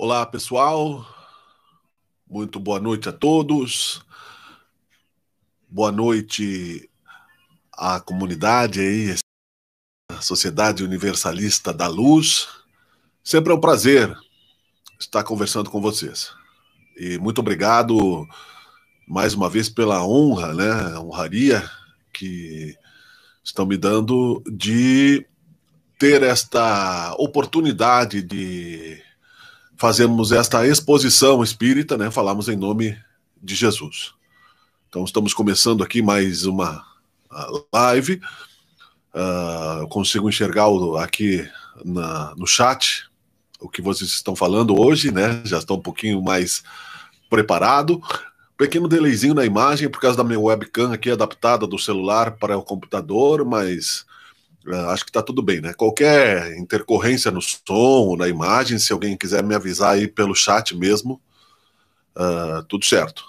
Olá, pessoal. Muito boa noite a todos. Boa noite à comunidade aí, a Sociedade Universalista da Luz. Sempre é um prazer estar conversando com vocês. E muito obrigado mais uma vez pela honra, né, a honraria que estão me dando de ter esta oportunidade de fazermos esta exposição espírita, né, falamos em nome de Jesus. Então, estamos começando aqui mais uma live. Eu consigo enxergar aqui no chat o que vocês estão falando hoje, né? Já estou um pouquinho mais preparado. Pequeno delayzinho na imagem por causa da minha webcam aqui adaptada do celular para o computador, mas acho que está tudo bem, né? Qualquer intercorrência no som ou na imagem, se alguém quiser me avisar aí pelo chat mesmo, tudo certo.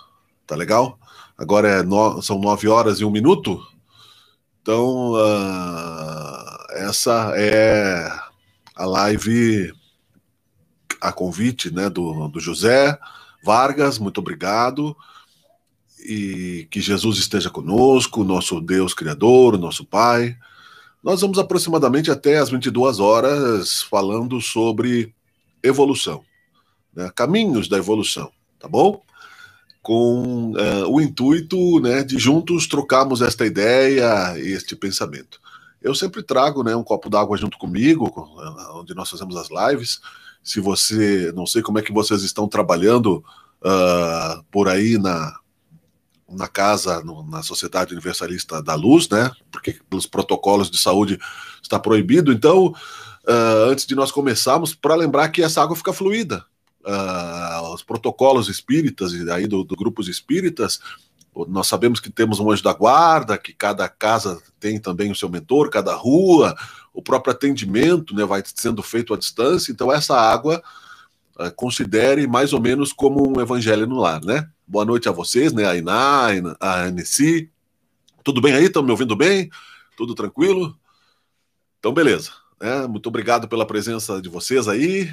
Tá legal? Agora são 9h01. Então, essa é a live a convite, né, do José Vargas. Muito obrigado. E que Jesus esteja conosco, nosso Deus Criador, nosso Pai. Nós vamos aproximadamente até às 22 horas falando sobre evolução, né, caminhos da evolução, tá bom? Com o intuito, né, de juntos trocarmos esta ideia e este pensamento. Eu sempre trago, né, um copo d'água junto comigo, onde nós fazemos as lives. Se você, não sei como é que vocês estão trabalhando por aí na casa, na Sociedade Universalista da Luz, né, porque pelos protocolos de saúde está proibido. Então, antes de nós começarmos, para lembrar que essa água fica fluida. Os protocolos espíritas e aí do grupos espíritas, nós sabemos que temos um anjo da guarda, que cada casa tem também o seu mentor, cada rua, o próprio atendimento, né, vai sendo feito à distância. Então essa água considere mais ou menos como um evangelho no lar, né? Boa noite a vocês, né? A Iná, a Aneci. Tudo bem aí? Estão me ouvindo bem? Tudo tranquilo? Então beleza, né? Muito obrigado pela presença de vocês aí.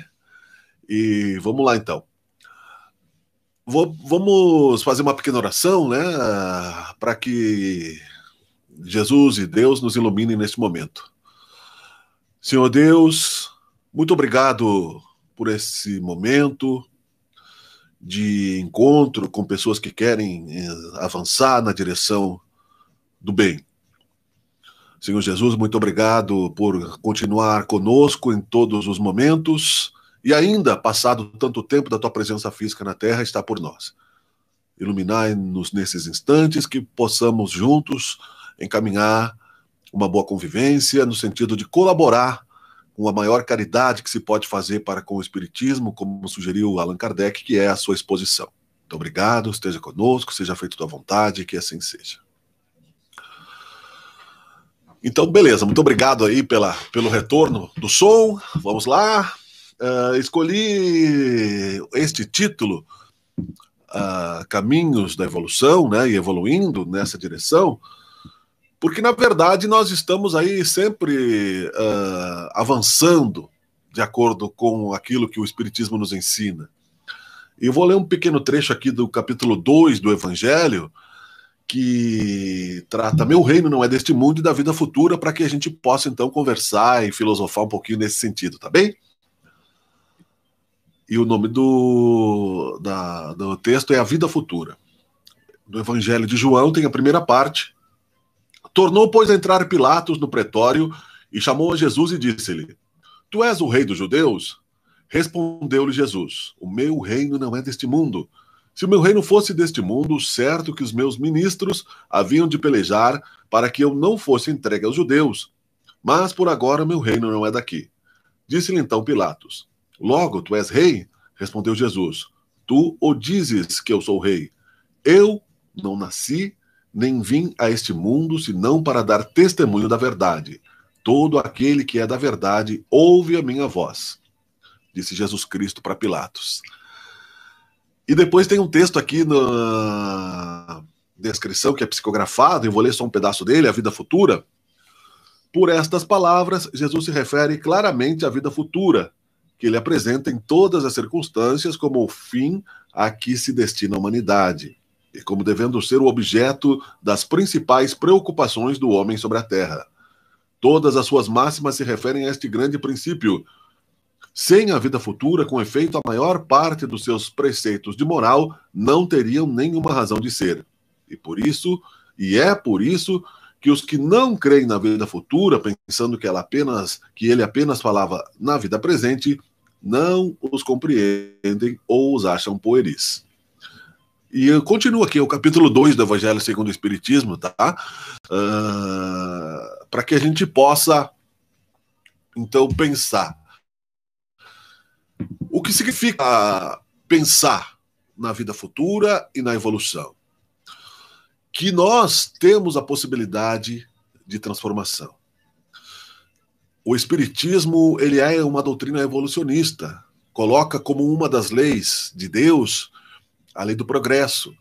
E vamos lá, então. Vamos fazer uma pequena oração, né? Para que Jesus e Deus nos iluminem neste momento. Senhor Deus, muito obrigado por esse momento de encontro com pessoas que querem avançar na direção do bem. Senhor Jesus, muito obrigado por continuar conosco em todos os momentos. E ainda, passado tanto tempo da tua presença física na Terra, está por nós. Iluminai-nos nesses instantes, que possamos juntos encaminhar uma boa convivência, no sentido de colaborar com a maior caridade que se pode fazer para com o Espiritismo, como sugeriu Allan Kardec, que é a sua exposição. Muito obrigado, esteja conosco, seja feito tua vontade, que assim seja. Então, beleza, muito obrigado aí pelo retorno do som. Vamos lá. Escolhi este título, Caminhos da Evolução, né, e evoluindo nessa direção, porque, na verdade, nós estamos aí sempre avançando de acordo com aquilo que o Espiritismo nos ensina. E eu vou ler um pequeno trecho aqui do capítulo 2 do Evangelho, que trata meu reino não é deste mundo e da vida futura, para que a gente possa, então, conversar e filosofar um pouquinho nesse sentido, tá bem? E o nome do texto é A Vida Futura. Do Evangelho de João tem a primeira parte. Tornou, pois, a entrar Pilatos no pretório e chamou a Jesus e disse-lhe: Tu és o rei dos judeus? Respondeu-lhe Jesus: O meu reino não é deste mundo. Se o meu reino fosse deste mundo, certo que os meus ministros haviam de pelejar para que eu não fosse entregue aos judeus. Mas por agora meu reino não é daqui. Disse-lhe então Pilatos: Logo, tu és rei? Respondeu Jesus: Tu o dizes que eu sou rei. Eu não nasci, nem vim a este mundo, senão para dar testemunho da verdade. Todo aquele que é da verdade ouve a minha voz. Disse Jesus Cristo para Pilatos. E depois tem um texto aqui na descrição que é psicografado, eu vou ler só um pedaço dele, A Vida Futura. Por estas palavras, Jesus se refere claramente à vida futura, que ele apresenta em todas as circunstâncias como o fim a que se destina a humanidade, e como devendo ser o objeto das principais preocupações do homem sobre a terra. Todas as suas máximas se referem a este grande princípio. Sem a vida futura, com efeito, a maior parte dos seus preceitos de moral não teriam nenhuma razão de ser. É por isso que os que não creem na vida futura, pensando que ele apenas falava na vida presente, não os compreendem ou os acham pueris. E eu continuo aqui o capítulo 2 do Evangelho segundo o Espiritismo, tá? Para que a gente possa, então, pensar. O que significa pensar na vida futura e na evolução? Que nós temos a possibilidade de transformação. O Espiritismo, ele é uma doutrina evolucionista, coloca como uma das leis de Deus a lei do progresso.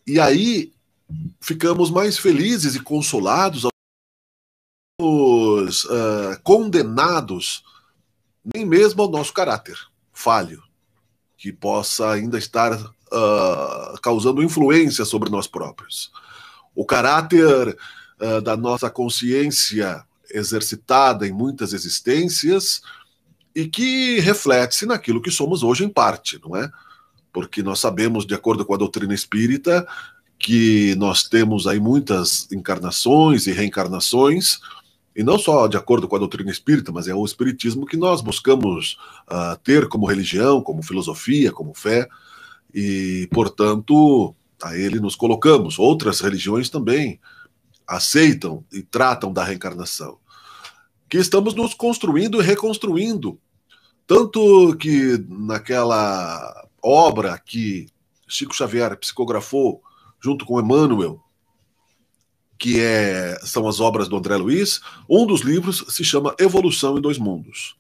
E aí ficamos mais felizes e consolados, condenados nem mesmo ao nosso caráter falho, que possa ainda estar causando influência sobre nós próprios. O caráter da nossa consciência exercitada em muitas existências e que reflete-se naquilo que somos hoje em parte, não é? Porque nós sabemos, de acordo com a doutrina espírita, que nós temos aí muitas encarnações e reencarnações, e não só de acordo com a doutrina espírita, mas é o espiritismo que nós buscamos ter como religião, como filosofia, como fé, e, portanto, a ele nos colocamos. Outras religiões também aceitam e tratam da reencarnação. Que estamos nos construindo e reconstruindo. Tanto que naquela obra que Chico Xavier psicografou junto com Emmanuel, que são as obras do André Luiz, um dos livros se chama Evolução em Dois Mundos.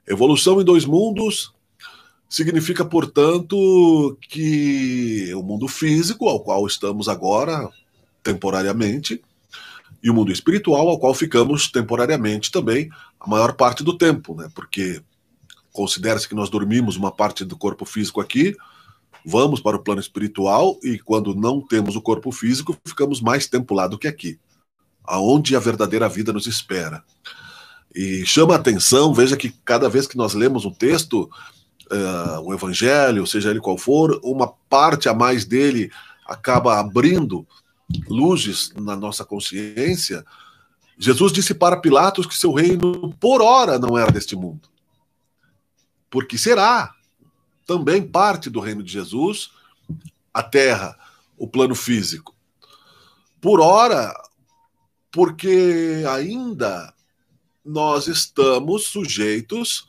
Evolução em Dois Mundos significa, portanto, que o mundo físico, ao qual estamos agora, temporariamente, e o mundo espiritual, ao qual ficamos temporariamente também, a maior parte do tempo, né? Porque considera-se que nós dormimos uma parte do corpo físico aqui, vamos para o plano espiritual e quando não temos o corpo físico, ficamos mais tempo lá do que aqui, aonde a verdadeira vida nos espera. E chama a atenção, veja que cada vez que nós lemos um texto, um evangelho, seja ele qual for, uma parte a mais dele acaba abrindo luzes na nossa consciência. Jesus disse para Pilatos que seu reino por ora não era deste mundo, porque será também parte do reino de Jesus, a terra, o plano físico. Por ora, porque ainda nós estamos sujeitos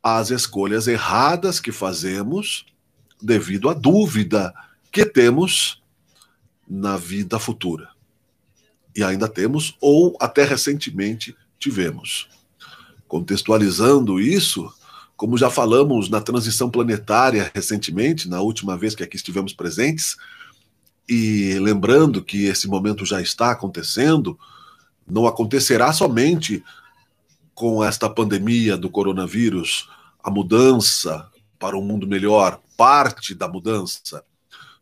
às escolhas erradas que fazemos devido à dúvida que temos na vida futura. E ainda temos, ou até recentemente tivemos. Contextualizando isso, como já falamos na transição planetária recentemente, na última vez que aqui estivemos presentes, e lembrando que esse momento já está acontecendo, não acontecerá somente com esta pandemia do coronavírus, a mudança para um mundo melhor, parte da mudança.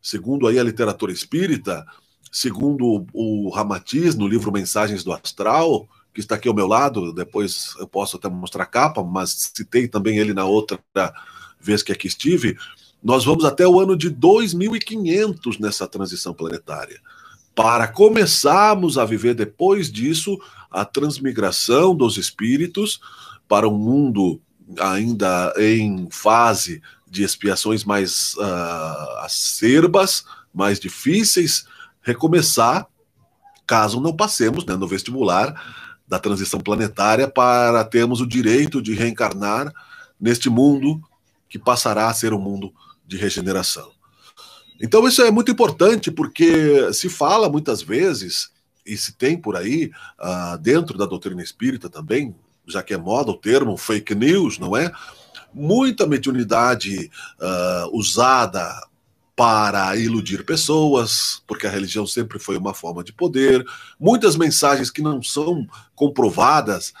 Segundo aí a literatura espírita, segundo o Ramatiz, no livro Mensagens do Astral, que está aqui ao meu lado, depois eu posso até mostrar a capa, mas citei também ele na outra vez que aqui estive, nós vamos até o ano de 2500 nessa transição planetária, para começarmos a viver depois disso a transmigração dos espíritos para um mundo ainda em fase de expiações mais acerbas, mais difíceis, recomeçar, caso não passemos, né, no vestibular da transição planetária, para termos o direito de reencarnar neste mundo que passará a ser um mundo de regeneração. Então isso é muito importante, porque se fala muitas vezes, e se tem por aí, dentro da doutrina espírita também, já que é moda o termo fake news, não é? Muita mediunidade usada para iludir pessoas, porque a religião sempre foi uma forma de poder, muitas mensagens que não são comprovadas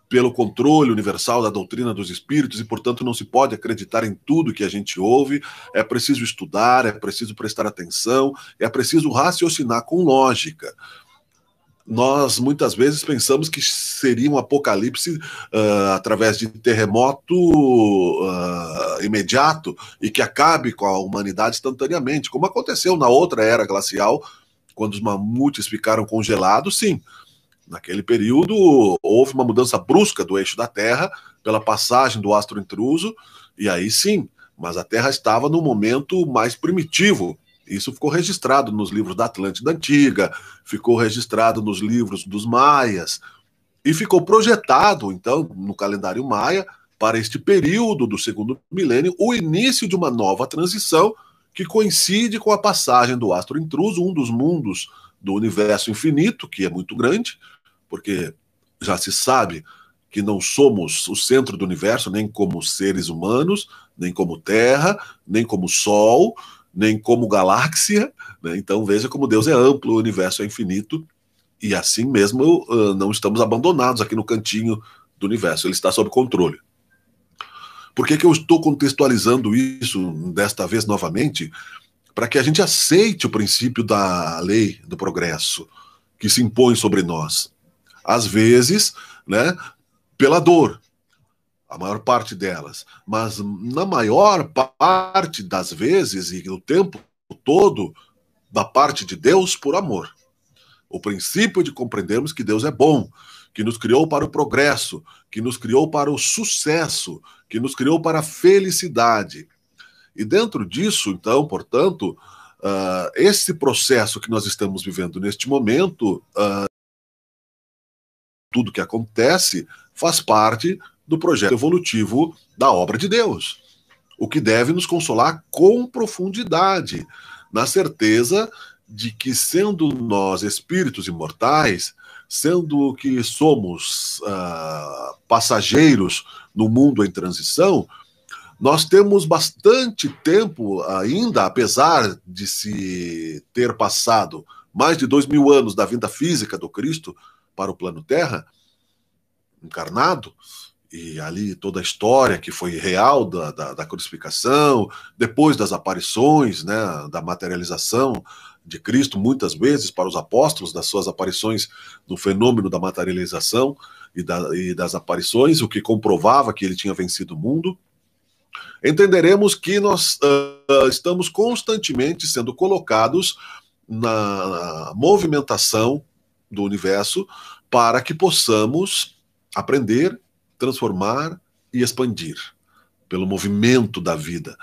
pelo controle universal da doutrina dos espíritos e, portanto, não se pode acreditar em tudo que a gente ouve. É preciso estudar, é preciso prestar atenção, é preciso raciocinar com lógica. Nós muitas vezes pensamos que seria um apocalipse através de terremoto imediato e que acabe com a humanidade instantaneamente, como aconteceu na outra era glacial, quando os mamutes ficaram congelados. Sim, naquele período houve uma mudança brusca do eixo da Terra pela passagem do astro intruso, e aí sim, mas a Terra estava no momento mais primitivo. Isso ficou registrado nos livros da Atlântida Antiga, ficou registrado nos livros dos Maias, e ficou projetado, então, no calendário maia, para este período do segundo milênio, o início de uma nova transição que coincide com a passagem do astro intruso, um dos mundos do universo infinito, que é muito grande, porque já se sabe que não somos o centro do universo, nem como seres humanos, nem como Terra, nem como Sol, nem como galáxia, né? Então veja como Deus é amplo, o universo é infinito, e assim mesmo não estamos abandonados aqui no cantinho do universo, ele está sob controle. Por que eu estou contextualizando isso desta vez novamente? Para que a gente aceite o princípio da lei do progresso que se impõe sobre nós. Às vezes, né, pela dor, a maior parte delas, mas na maior parte das vezes e o tempo todo, da parte de Deus, por amor. O princípio de compreendermos que Deus é bom, que nos criou para o progresso, que nos criou para o sucesso, que nos criou para a felicidade. E dentro disso, então, portanto, esse processo que nós estamos vivendo neste momento, tudo que acontece, faz parte do projeto evolutivo da obra de Deus, o que deve nos consolar com profundidade, na certeza de que, sendo nós espíritos imortais, sendo que somos passageiros no mundo em transição, nós temos bastante tempo ainda, apesar de se ter passado mais de 2000 anos da vinda física do Cristo para o plano Terra, encarnado, e ali toda a história que foi real da crucificação, depois das aparições, né, da materialização de Cristo, muitas vezes para os apóstolos, das suas aparições no fenômeno da materialização e das aparições, o que comprovava que ele tinha vencido o mundo. Entenderemos que nós estamos constantemente sendo colocados na movimentação do universo para que possamos aprender, transformar e expandir pelo movimento da vida.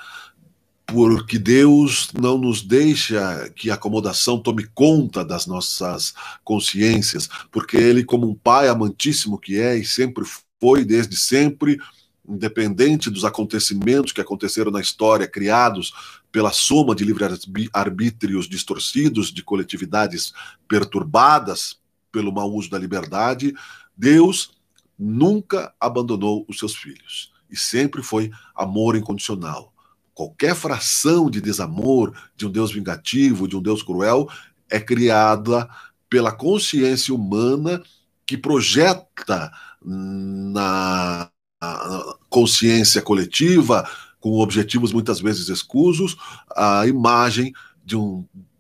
Porque Deus não nos deixa que a acomodação tome conta das nossas consciências, porque Ele, como um Pai amantíssimo que é e sempre foi, desde sempre, independente dos acontecimentos que aconteceram na história, criados pela soma de livre-arbítrios distorcidos, de coletividades perturbadas pelo mau uso da liberdade, Deus nunca abandonou os seus filhos e sempre foi amor incondicional. Qualquer fração de desamor de um Deus vingativo, de um Deus cruel, é criada pela consciência humana que projeta na consciência coletiva, com objetivos muitas vezes escusos, a imagem de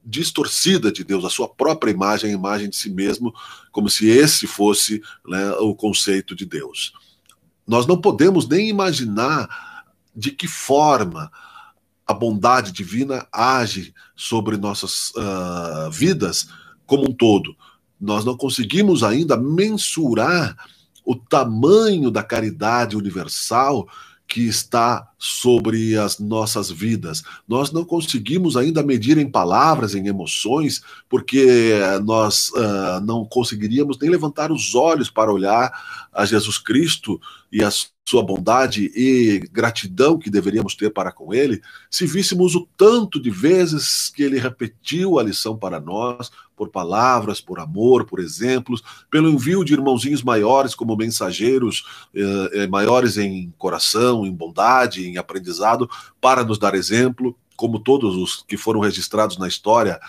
distorcida de Deus, a sua própria imagem, a imagem de si mesmo, como se esse fosse, né, o conceito de Deus. Nós não podemos nem imaginar de que forma a bondade divina age sobre nossas vidas como um todo. Nós não conseguimos ainda mensurar o tamanho da caridade universal que está sobre as nossas vidas. Nós não conseguimos ainda medir em palavras, em emoções, porque nós não conseguiríamos nem levantar os olhos para olhar a Jesus Cristo e a sua bondade e gratidão que deveríamos ter para com ele, se víssemos o tanto de vezes que ele repetiu a lição para nós, por palavras, por amor, por exemplos, pelo envio de irmãozinhos maiores como mensageiros, maiores em coração, em bondade, em aprendizado, para nos dar exemplo, como todos os que foram registrados na história,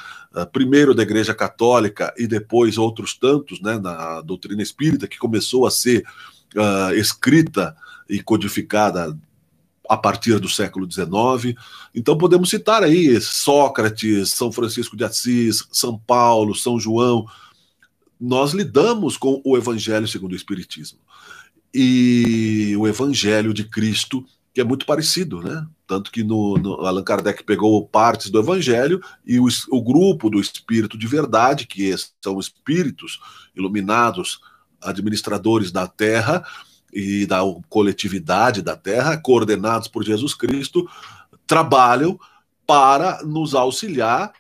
primeiro da Igreja Católica e depois outros tantos, né, na doutrina espírita, que começou a ser escrita e codificada a partir do século XIX. Então podemos citar aí Sócrates, São Francisco de Assis, São Paulo, São João. Nós lidamos com o Evangelho segundo o Espiritismo. E o Evangelho de Cristo, que é muito parecido, né? Tanto que Allan Kardec pegou partes do Evangelho e o grupo do Espírito de Verdade, que são espíritos iluminados, administradores da Terra e da coletividade da Terra, coordenados por Jesus Cristo, trabalham para nos auxiliar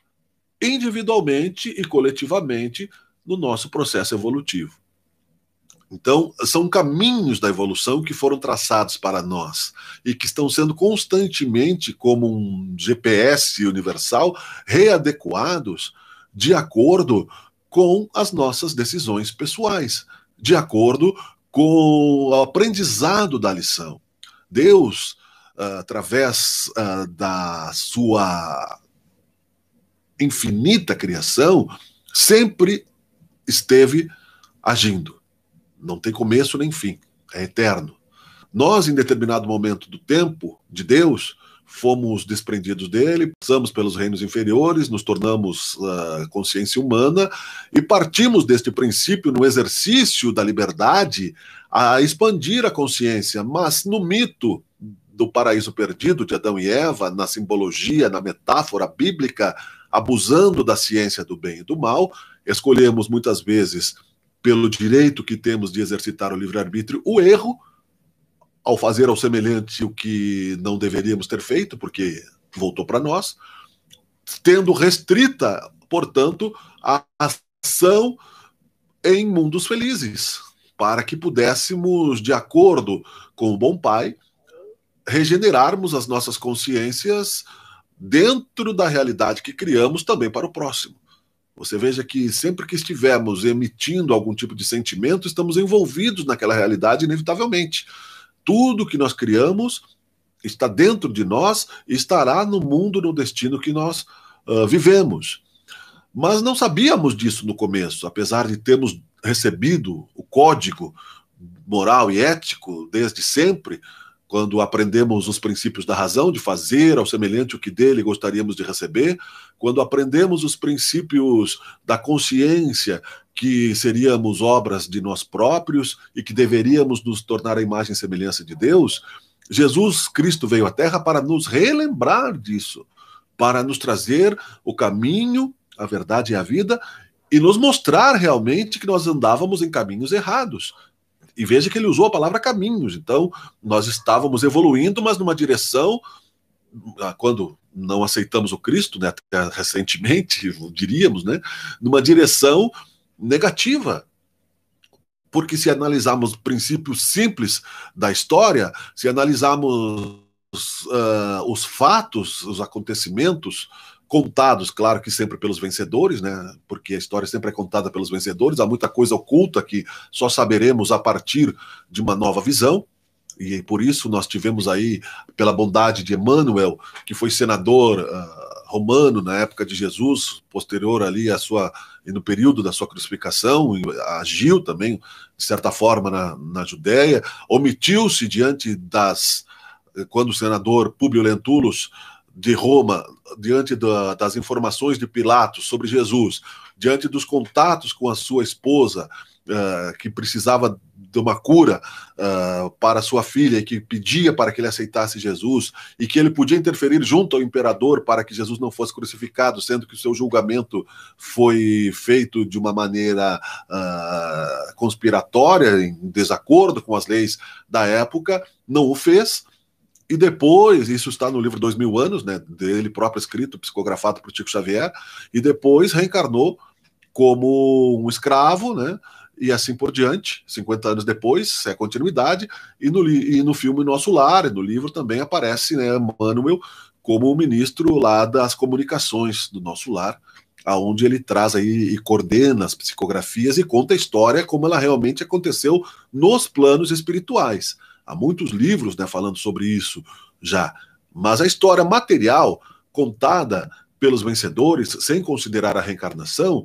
individualmente e coletivamente no nosso processo evolutivo. Então, são caminhos da evolução que foram traçados para nós e que estão sendo constantemente, como um GPS universal, readequados de acordo com as nossas decisões pessoais, de acordo com o aprendizado da lição. Deus, através da sua infinita criação, sempre esteve agindo. Não tem começo nem fim, é eterno. Nós, em determinado momento do tempo de Deus, fomos desprendidos dele, passamos pelos reinos inferiores, nos tornamos consciência humana e partimos deste princípio no exercício da liberdade a expandir a consciência, mas no mito do paraíso perdido de Adão e Eva, na simbologia, na metáfora bíblica, abusando da ciência do bem e do mal, escolhemos muitas vezes, pelo direito que temos de exercitar o livre-arbítrio, o erro, ao fazer ao semelhante o que não deveríamos ter feito, porque voltou para nós, tendo restrita, portanto, a ação em mundos felizes, para que pudéssemos, de acordo com o bom Pai, regenerarmos as nossas consciências dentro da realidade que criamos também para o próximo. Você veja que sempre que estivermos emitindo algum tipo de sentimento, estamos envolvidos naquela realidade inevitavelmente. Tudo que nós criamos está dentro de nós e estará no mundo, no destino que nós vivemos. Mas não sabíamos disso no começo, apesar de termos recebido o código moral e ético desde sempre, quando aprendemos os princípios da razão, de fazer ao semelhante o que dele gostaríamos de receber, quando aprendemos os princípios da consciência, que seríamos obras de nós próprios e que deveríamos nos tornar a imagem e semelhança de Deus, Jesus Cristo veio à Terra para nos relembrar disso, para nos trazer o caminho, a verdade e a vida, e nos mostrar realmente que nós andávamos em caminhos errados. E veja que ele usou a palavra caminhos. Então, nós estávamos evoluindo, mas numa direção, quando não aceitamos o Cristo, né, até recentemente, diríamos, né, numa direção negativa. Porque se analisarmos princípios simples da história, se analisarmos os fatos, os acontecimentos, contados, claro que sempre pelos vencedores, né? Porque a história sempre é contada pelos vencedores, há muita coisa oculta que só saberemos a partir de uma nova visão, e por isso nós tivemos aí, pela bondade de Emmanuel, que foi senador romano na época de Jesus, posterior ali e no período da sua crucificação, agiu também, de certa forma, na Judéia, omitiu-se quando o senador Públio Lentulus de Roma, diante das informações de Pilatos sobre Jesus, diante dos contatos com a sua esposa, que precisava de uma cura para sua filha e que pedia para que ele aceitasse Jesus e que ele podia interferir junto ao imperador para que Jesus não fosse crucificado, sendo que o seu julgamento foi feito de uma maneira conspiratória, em desacordo com as leis da época, não o fez. E depois, isso está no livro 2000 anos, né, dele próprio escrito, psicografado por Chico Xavier, e depois reencarnou como um escravo, né, e assim por diante, 50 anos depois, é continuidade, e no filme Nosso Lar, e no livro também aparece, né, Emmanuel como o ministro lá das comunicações do Nosso Lar, aonde ele traz aí e coordena as psicografias e conta a história como ela realmente aconteceu nos planos espirituais. Há muitos livros, né, falando sobre isso já. Mas a história material, contada pelos vencedores, sem considerar a reencarnação,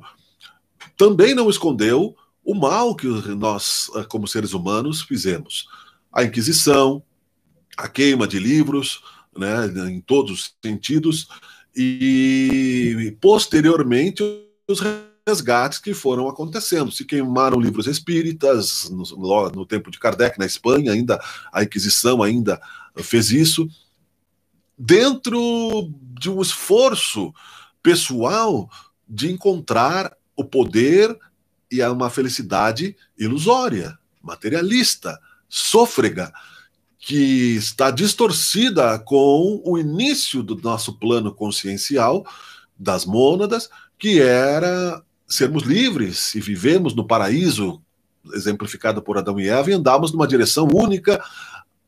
também não escondeu o mal que nós, como seres humanos, fizemos. A Inquisição, a queima de livros, né, em todos os sentidos, e posteriormente os resgates que foram acontecendo. Se queimaram livros espíritas no tempo de Kardec, na Espanha, ainda a Inquisição ainda fez isso, dentro de um esforço pessoal de encontrar o poder e uma felicidade ilusória, materialista, sôfrega, que está distorcida com o início do nosso plano consciencial das mônadas, que era sermos livres e vivemos no paraíso, exemplificado por Adão e Eva, e andamos numa direção única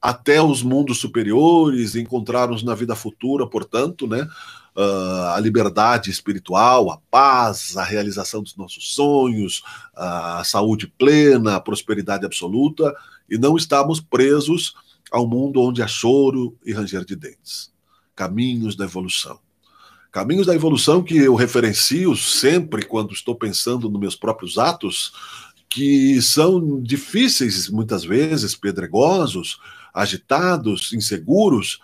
até os mundos superiores, encontrarmos na vida futura, portanto, né, a liberdade espiritual, a paz, a realização dos nossos sonhos, a saúde plena, a prosperidade absoluta, e não estamos presos ao mundo onde há choro e ranger de dentes. Caminhos da evolução. Caminhos da evolução que eu referencio sempre quando estou pensando nos meus próprios atos, que são difíceis, muitas vezes, pedregosos, agitados, inseguros,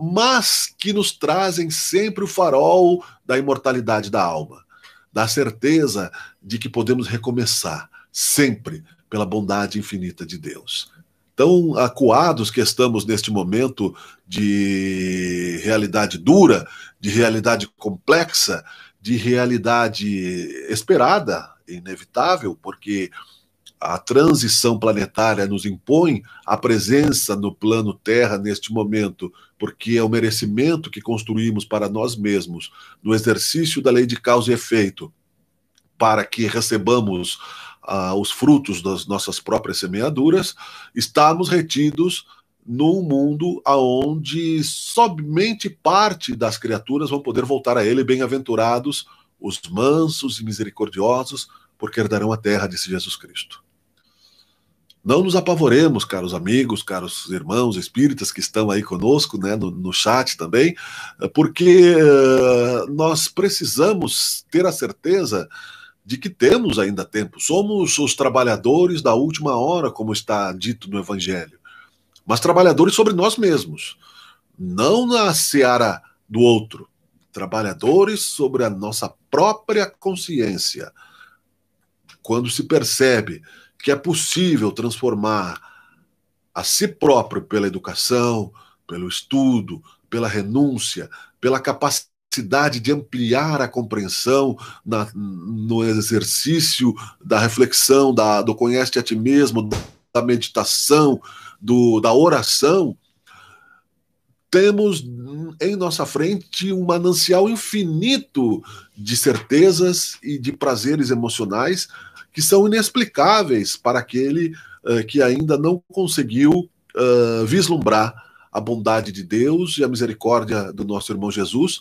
mas que nos trazem sempre o farol da imortalidade da alma, da certeza de que podemos recomeçar, sempre, pela bondade infinita de Deus. Tão acuados que estamos neste momento de realidade dura, de realidade complexa, de realidade esperada, inevitável, porque a transição planetária nos impõe a presença no plano Terra neste momento, porque é o merecimento que construímos para nós mesmos, no exercício da lei de causa e efeito, para que recebamos os frutos das nossas próprias semeaduras, estamos retidos num mundo onde somente parte das criaturas vão poder voltar a ele, bem-aventurados os mansos e misericordiosos, porque herdarão a terra, disse Jesus Cristo. Não nos apavoremos, caros amigos, caros irmãos espíritas que estão aí conosco, né, no chat também, porque nós precisamos ter a certeza de que temos ainda tempo. Somos os trabalhadores da última hora, como está dito no Evangelho, mas trabalhadores sobre nós mesmos, não na seara do outro, trabalhadores sobre a nossa própria consciência. Quando se percebe que é possível transformar a si próprio pela educação, pelo estudo, pela renúncia, pela capacidade de ampliar a compreensão no exercício da reflexão, do conhece a ti mesmo, da meditação, da oração, temos em nossa frente um manancial infinito de certezas e de prazeres emocionais que são inexplicáveis para aquele que ainda não conseguiu vislumbrar a bondade de Deus e a misericórdia do nosso irmão Jesus,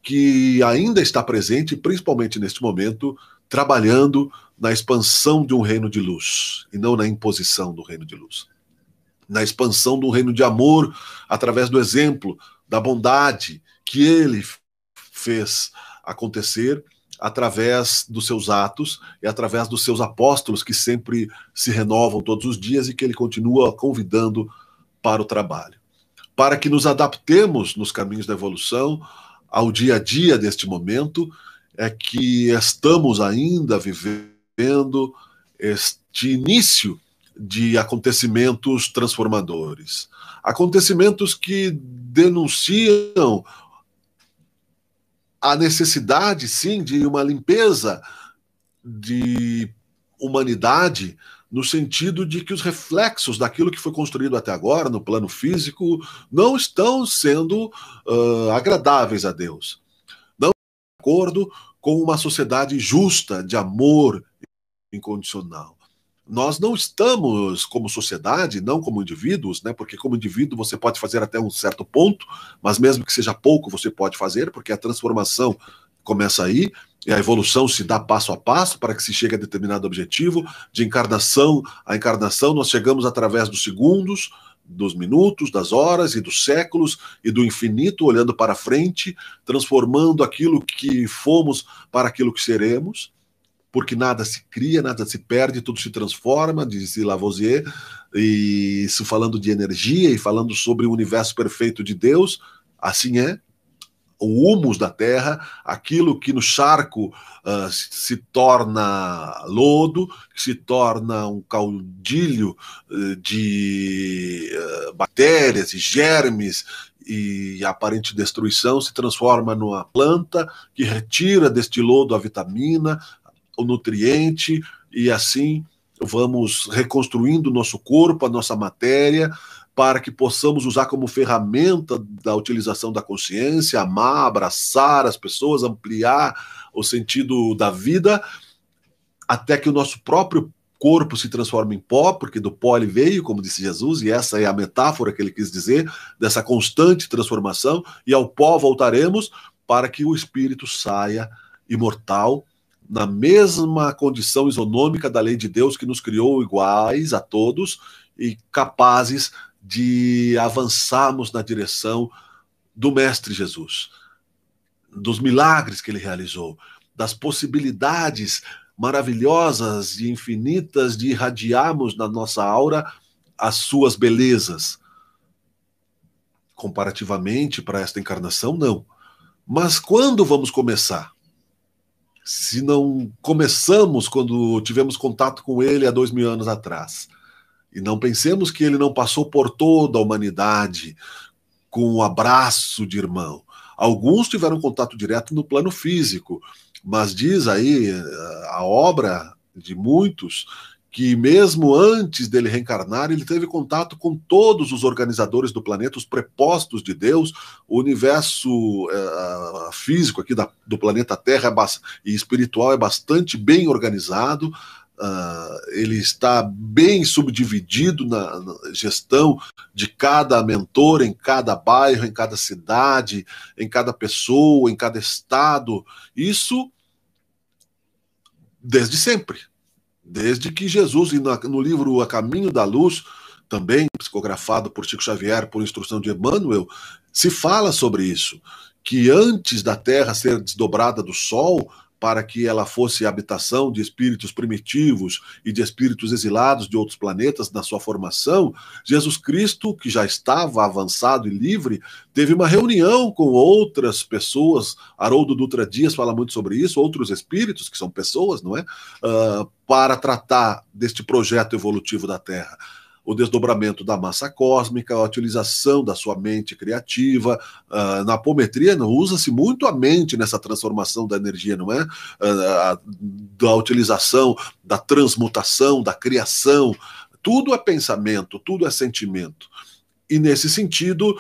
que ainda está presente, principalmente neste momento, trabalhando na expansão de um reino de luz, e não na imposição do reino de luz. Na expansão do reino de amor, através do exemplo, da bondade que ele fez acontecer, através dos seus atos e através dos seus apóstolos que sempre se renovam todos os dias e que ele continua convidando para o trabalho. Para que nos adaptemos nos caminhos da evolução ao dia a dia deste momento, é que estamos ainda vivendo este início de acontecimentos transformadores. Acontecimentos que denunciam a necessidade, sim, de uma limpeza de humanidade, no sentido de que os reflexos daquilo que foi construído até agora, no plano físico, não estão sendo agradáveis a Deus. Não de acordo com uma sociedade justa, de amor incondicional. Nós não estamos, como sociedade, não como indivíduos, né? Porque como indivíduo você pode fazer até um certo ponto, mas mesmo que seja pouco, você pode fazer, porque a transformação começa aí, e a evolução se dá passo a passo para que se chegue a determinado objetivo. De encarnação a encarnação, nós chegamos através dos segundos, dos minutos, das horas e dos séculos e do infinito, olhando para frente, transformando aquilo que fomos para aquilo que seremos. porque nada se cria, nada se perde, tudo se transforma, disse Lavoisier, e isso falando de energia e falando sobre o universo perfeito de Deus, assim é. O humus da terra, aquilo que no charco se torna lodo, se torna um caudilho de bactérias e germes e aparente destruição, se transforma numa planta que retira deste lodo a vitamina, o nutriente, e assim vamos reconstruindo o nosso corpo, a nossa matéria, para que possamos usar como ferramenta da utilização da consciência, amar, abraçar as pessoas, ampliar o sentido da vida, até que o nosso próprio corpo se transforme em pó, porque do pó ele veio, como disse Jesus, e essa é a metáfora que ele quis dizer, dessa constante transformação, e ao pó voltaremos para que o espírito saia imortal, na mesma condição isonômica da lei de Deus que nos criou iguais a todos e capazes de avançarmos na direção do Mestre Jesus, dos milagres que ele realizou, das possibilidades maravilhosas e infinitas de irradiarmos na nossa aura as suas belezas. Comparativamente para esta encarnação, não. Mas quando vamos começar? Se não começamos quando tivemos contato com ele há 2000 anos atrás. E não pensemos que ele não passou por toda a humanidade com um abraço de irmão. Alguns tiveram contato direto no plano físico, mas diz aí a obra de muitos que mesmo antes dele reencarnar, ele teve contato com todos os organizadores do planeta, os prepostos de Deus, o universo físico aqui do planeta Terra e espiritual é bastante bem organizado. Ele está bem subdividido na gestão de cada mentor, em cada bairro, em cada cidade, em cada pessoa, em cada estado. Isso desde sempre. Desde que Jesus, e no livro A Caminho da Luz, também psicografado por Chico Xavier, por instrução de Emmanuel, se fala sobre isso, que antes da Terra ser desdobrada do Sol, para que ela fosse habitação de espíritos primitivos e de espíritos exilados de outros planetas na sua formação, Jesus Cristo, que já estava avançado e livre, teve uma reunião com outras pessoas. Haroldo Dutra Dias fala muito sobre isso, outros espíritos, que são pessoas, não é? Para tratar deste projeto evolutivo da Terra. O desdobramento da massa cósmica, a utilização da sua mente criativa. Na apometria usa-se muito a mente nessa transformação da energia, não é? Da utilização, da transmutação, da criação. Tudo é pensamento, tudo é sentimento. E nesse sentido,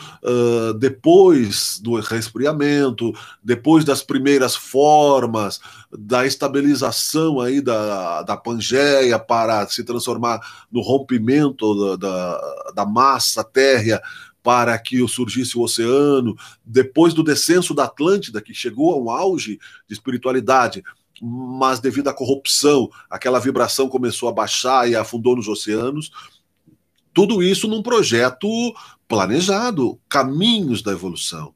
depois do resfriamento, depois das primeiras formas, da estabilização aí da Pangeia para se transformar no rompimento da massa térrea para que surgisse o oceano, depois do descenso da Atlântida, que chegou a um auge de espiritualidade, mas devido à corrupção, aquela vibração começou a baixar e afundou nos oceanos. Tudo isso num projeto planejado, caminhos da evolução.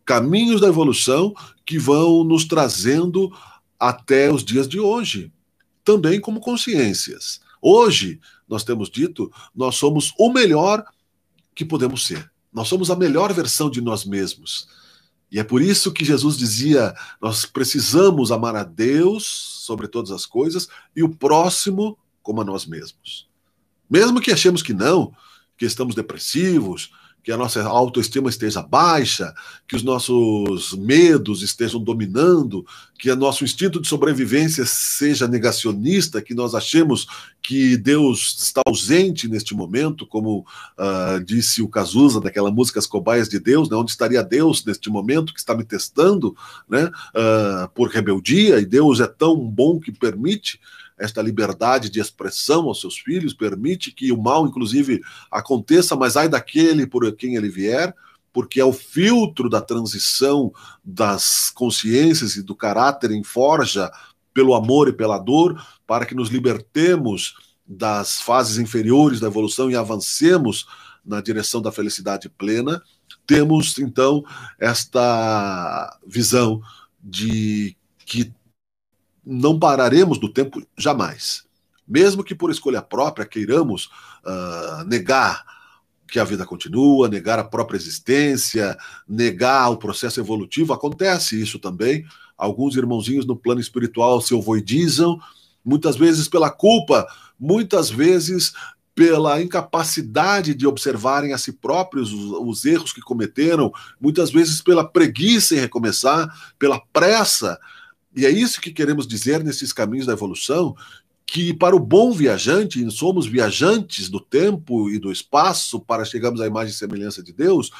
Caminhos da evolução que vão nos trazendo até os dias de hoje, também como consciências. Hoje, nós temos dito, nós somos o melhor que podemos ser. Nós somos a melhor versão de nós mesmos. E é por isso que Jesus dizia, nós precisamos amar a Deus sobre todas as coisas e o próximo como a nós mesmos. Mesmo que achemos que não, que estamos depressivos, que a nossa autoestima esteja baixa, que os nossos medos estejam dominando, que o nosso instinto de sobrevivência seja negacionista, que nós achemos que Deus está ausente neste momento, como disse o Cazuza, daquela música As Cobaias de Deus, né? Onde estaria Deus neste momento que está me testando, né? Por rebeldia, e Deus é tão bom que permite esta liberdade de expressão aos seus filhos, permite que o mal, inclusive, aconteça, mas ai daquele por quem ele vier, porque é o filtro da transição das consciências e do caráter em forja pelo amor e pela dor, para que nos libertemos das fases inferiores da evolução e avancemos na direção da felicidade plena. Temos, então, esta visão de que não pararemos do tempo jamais. Mesmo que por escolha própria queiramos negar que a vida continua, negar a própria existência, negar o processo evolutivo, acontece isso também. Alguns irmãozinhos no plano espiritual se ovoidizam, muitas vezes pela culpa, muitas vezes pela incapacidade de observarem a si próprios os erros que cometeram, muitas vezes pela preguiça em recomeçar, pela pressa. E é isso que queremos dizer nesses caminhos da evolução, que para o bom viajante, e somos viajantes do tempo e do espaço para chegarmos à imagem e semelhança de Deus,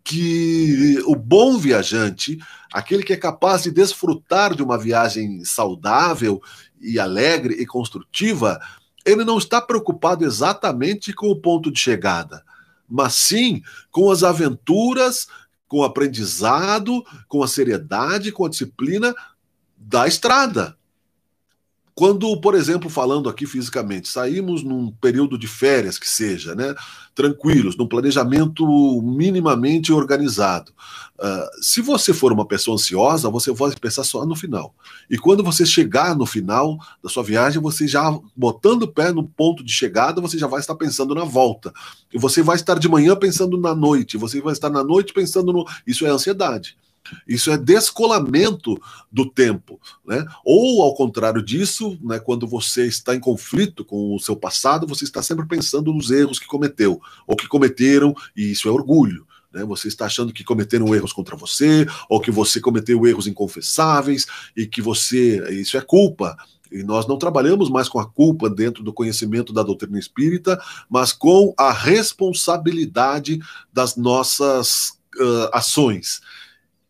que o bom viajante, aquele que é capaz de desfrutar de uma viagem saudável e alegre e construtiva, ele não está preocupado exatamente com o ponto de chegada, mas sim com as aventuras, com o aprendizado, com a seriedade, com a disciplina da estrada. Quando, por exemplo, falando aqui fisicamente, saímos num período de férias que seja, né, tranquilos, num planejamento minimamente organizado. Se você for uma pessoa ansiosa, você vai pensar só no final. E quando você chegar no final da sua viagem, você já, botando o pé no ponto de chegada, você já vai estar pensando na volta. E você vai estar de manhã pensando na noite, você vai estar na noite pensando no... Isso é ansiedade. Isso é descolamento do tempo, né? Ou, ao contrário disso, né, quando você está em conflito com o seu passado, você está sempre pensando nos erros que cometeu, ou que cometeram, e isso é orgulho. Né? Você está achando que cometeram erros contra você, ou que você cometeu erros inconfessáveis, e que você... Isso é culpa. E nós não trabalhamos mais com a culpa dentro do conhecimento da doutrina espírita, mas com a responsabilidade das nossas ações.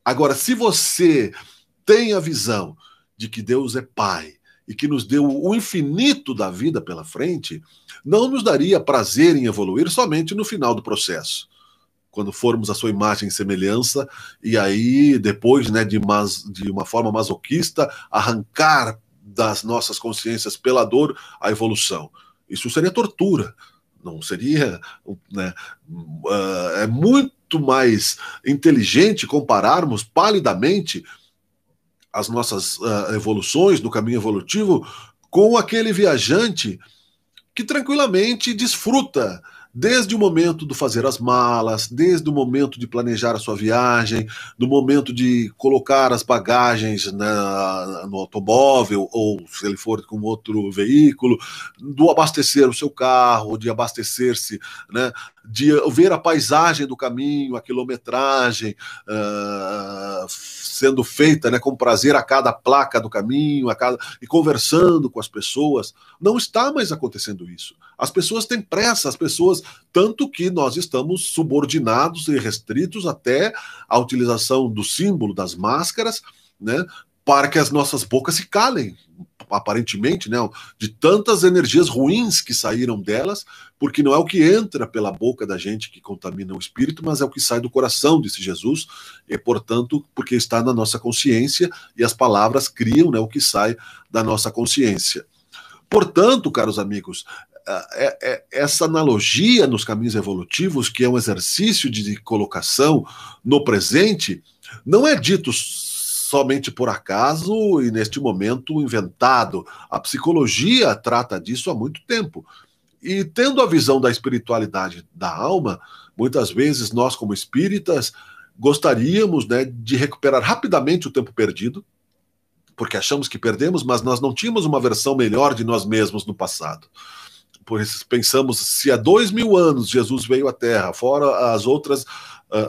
Agora, se você tem a visão de que Deus é Pai e que nos deu o infinito da vida pela frente, não nos daria prazer em evoluir somente no final do processo, quando formos a sua imagem e semelhança, e aí, depois, né, de uma forma masoquista, arrancar das nossas consciências pela dor a evolução. Isso seria tortura. Não seria, né, é muito mais inteligente compararmos palidamente as nossas evoluções no caminho evolutivo com aquele viajante que tranquilamente desfruta desde o momento do fazer as malas, desde o momento de planejar a sua viagem, do momento de colocar as bagagens no automóvel, ou se ele for com outro veículo, do abastecer o seu carro, de abastecer-se, né, de ver a paisagem do caminho, a quilometragem sendo feita, né, com prazer a cada placa do caminho, e conversando com as pessoas. Não está mais acontecendo isso. As pessoas têm pressa, tanto que nós estamos subordinados e restritos até à utilização do símbolo das máscaras, né, para que as nossas bocas se calem, aparentemente, né, de tantas energias ruins que saíram delas, porque não é o que entra pela boca da gente que contamina o espírito, mas é o que sai do coração, disse Jesus, e, portanto, porque está na nossa consciência, e as palavras criam, né, o que sai da nossa consciência. Portanto, caros amigos, essa analogia nos caminhos evolutivos, que é um exercício de colocação no presente, não é dito somente por acaso e neste momento inventado. A psicologia trata disso há muito tempo. E tendo a visão da espiritualidade da alma, muitas vezes nós, como espíritas, gostaríamos, né, de recuperar rapidamente o tempo perdido, porque achamos que perdemos, mas nós não tínhamos uma versão melhor de nós mesmos no passado. Por isso pensamos, se há 2000 anos Jesus veio à Terra, fora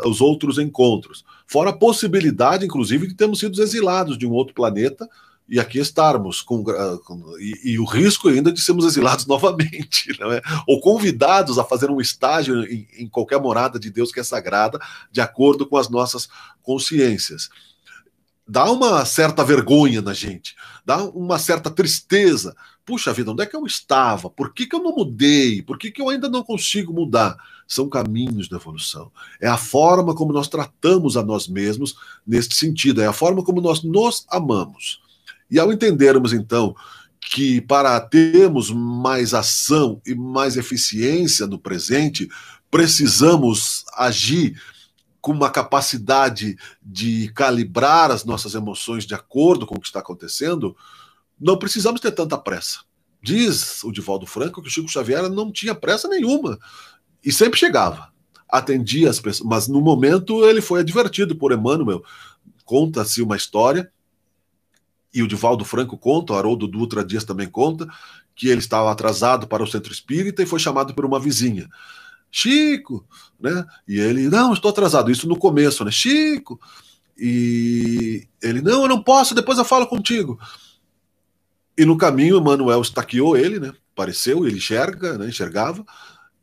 os outros encontros, fora a possibilidade, inclusive, de termos sido exilados de um outro planeta e aqui estarmos, e o risco ainda de sermos exilados novamente, não é? Ou convidados a fazer um estágio em qualquer morada de Deus que é sagrada, de acordo com as nossas consciências. Dá uma certa vergonha na gente, dá uma certa tristeza. Puxa vida, onde é que eu estava? Por que eu não mudei? Por que eu ainda não consigo mudar? São caminhos da evolução. É a forma como nós tratamos a nós mesmos neste sentido, é a forma como nós nos amamos. E ao entendermos, então, que para termos mais ação e mais eficiência no presente, precisamos agir com uma capacidade de calibrar as nossas emoções de acordo com o que está acontecendo, não precisamos ter tanta pressa. Diz o Divaldo Franco que o Chico Xavier não tinha pressa nenhuma e sempre chegava, atendia as pessoas, mas no momento ele foi advertido por Emmanuel. Conta-se uma história, e o Divaldo Franco conta, o Haroldo Dutra Dias também conta, que ele estava atrasado para o centro espírita e foi chamado por uma vizinha. Chico, né? E ele, não, estou atrasado. Isso no começo, né? Chico. E ele, não, eu não posso, depois eu falo contigo. E no caminho, Emmanuel estaqueou ele, né? Apareceu, ele enxerga, né? Enxergava,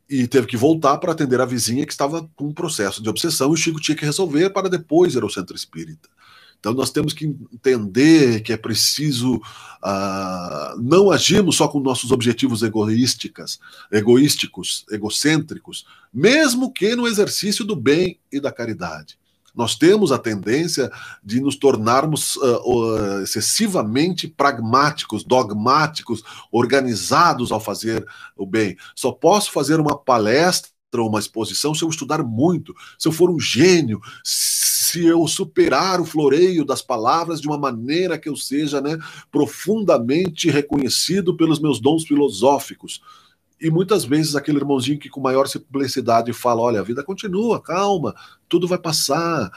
e teve que voltar para atender a vizinha que estava com um processo de obsessão, e o Chico tinha que resolver para depois ir ao centro espírita. Então nós temos que entender que é preciso não agirmos só com nossos objetivos egoísticos, egocêntricos, mesmo que no exercício do bem e da caridade. Nós temos a tendência de nos tornarmos excessivamente pragmáticos, dogmáticos, organizados ao fazer o bem. Só posso fazer uma palestra, uma exposição, se eu estudar muito, se eu for um gênio, se eu superar o floreio das palavras de uma maneira que eu seja, né, profundamente reconhecido pelos meus dons filosóficos. E muitas vezes aquele irmãozinho que com maior simplicidade fala, olha, a vida continua, calma, tudo vai passar,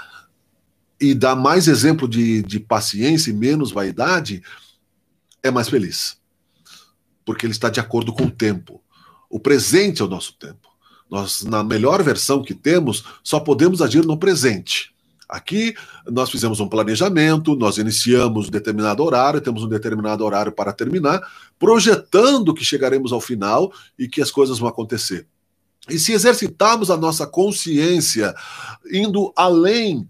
e dá mais exemplo de paciência e menos vaidade, é mais feliz. Porque ele está de acordo com o tempo. O presente é o nosso tempo. Nós, na melhor versão que temos, só podemos agir no presente. Aqui nós fizemos um planejamento, nós iniciamos um determinado horário, temos um determinado horário para terminar, projetando que chegaremos ao final e que as coisas vão acontecer. E se exercitarmos a nossa consciência, indo além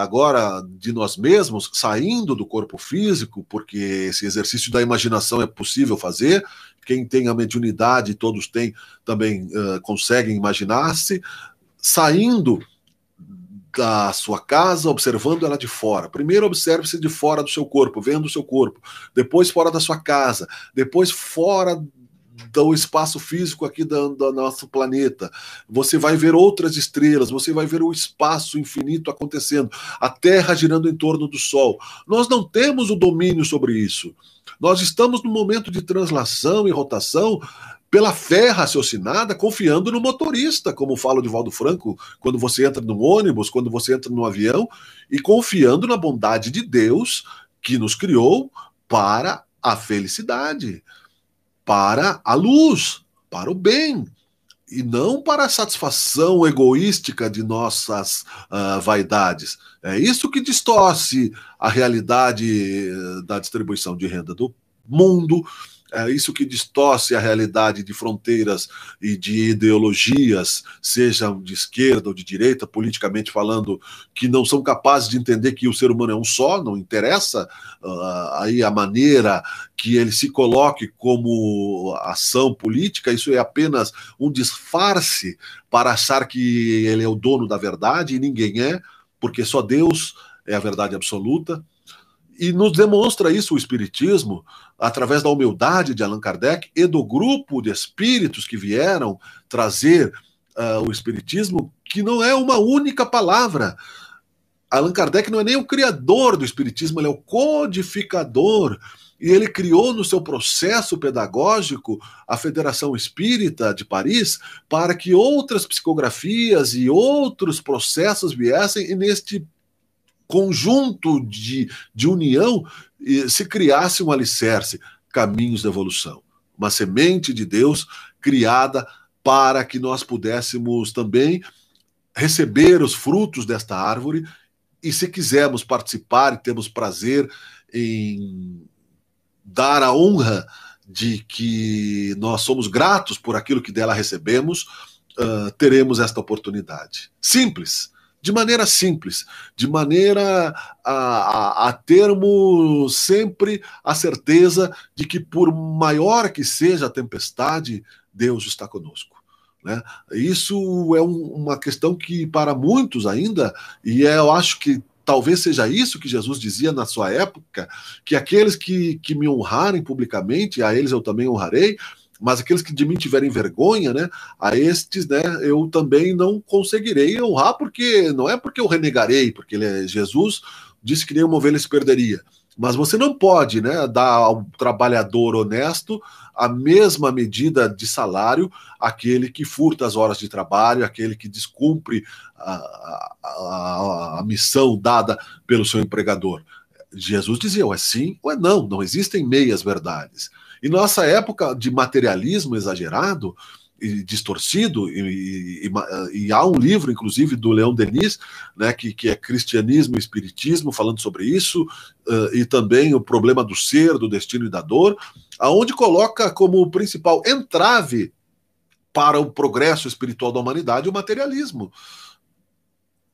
agora de nós mesmos, saindo do corpo físico, porque esse exercício da imaginação é possível fazer, quem tem a mediunidade, todos têm, também conseguem imaginar-se, saindo da sua casa, observando ela de fora. Primeiro observe-se de fora do seu corpo, vendo o seu corpo, depois fora da sua casa, depois fora do espaço físico aqui do nosso planeta. Você vai ver outras estrelas, você vai ver o espaço infinito acontecendo, a Terra girando em torno do Sol. Nós não temos o domínio sobre isso. Nós estamos num momento de translação e rotação pela fé raciocinada, confiando no motorista, como fala o Divaldo Franco, quando você entra num ônibus, quando você entra num avião, e confiando na bondade de Deus que nos criou para a felicidade, para a luz, para o bem, e não para a satisfação egoística de nossas vaidades. É isso que distorce a realidade da distribuição de renda do mundo, é isso que distorce a realidade de fronteiras e de ideologias, sejam de esquerda ou de direita, politicamente falando, que não são capazes de entender que o ser humano é um só, não interessa aí a maneira que ele se coloque como ação política, isso é apenas um disfarce para achar que ele é o dono da verdade, e ninguém é, porque só Deus é a verdade absoluta. E nos demonstra isso o Espiritismo, através da humildade de Allan Kardec e do grupo de espíritos que vieram trazer o Espiritismo, que não é uma única palavra. Allan Kardec não é nem o criador do Espiritismo, ele é o codificador. E ele criou no seu processo pedagógico a Federação Espírita de Paris para que outras psicografias e outros processos viessem, e neste conjunto de união se criasse um alicerce, caminhos da evolução, uma semente de Deus criada para que nós pudéssemos também receber os frutos desta árvore, e se quisermos participar e temos prazer em dar a honra de que nós somos gratos por aquilo que dela recebemos, teremos esta oportunidade. Simples, de maneira simples, de maneira a termos sempre a certeza de que, por maior que seja a tempestade, Deus está conosco, né? Isso é uma questão que, para muitos ainda, e eu acho que talvez seja isso que Jesus dizia na sua época, que aqueles que me honrarem publicamente, a eles eu também honrarei, mas aqueles que de mim tiverem vergonha, né, a estes, né, eu também não conseguirei honrar, porque não é porque eu renegarei, porque Jesus disse que nenhuma ovelha se perderia, Mas você não pode, né, dar ao trabalhador honesto a mesma medida de salário àquele que furta as horas de trabalho, aquele que descumpre a missão dada pelo seu empregador. Jesus dizia, ou é sim ou é não, não existem meias verdades. E nossa época de materialismo exagerado e distorcido, e há um livro, inclusive, do Leon Denis, né, que é Cristianismo e Espiritismo, falando sobre isso, e também o problema do ser, do destino e da dor, aonde coloca como principal entrave para o progresso espiritual da humanidade o materialismo.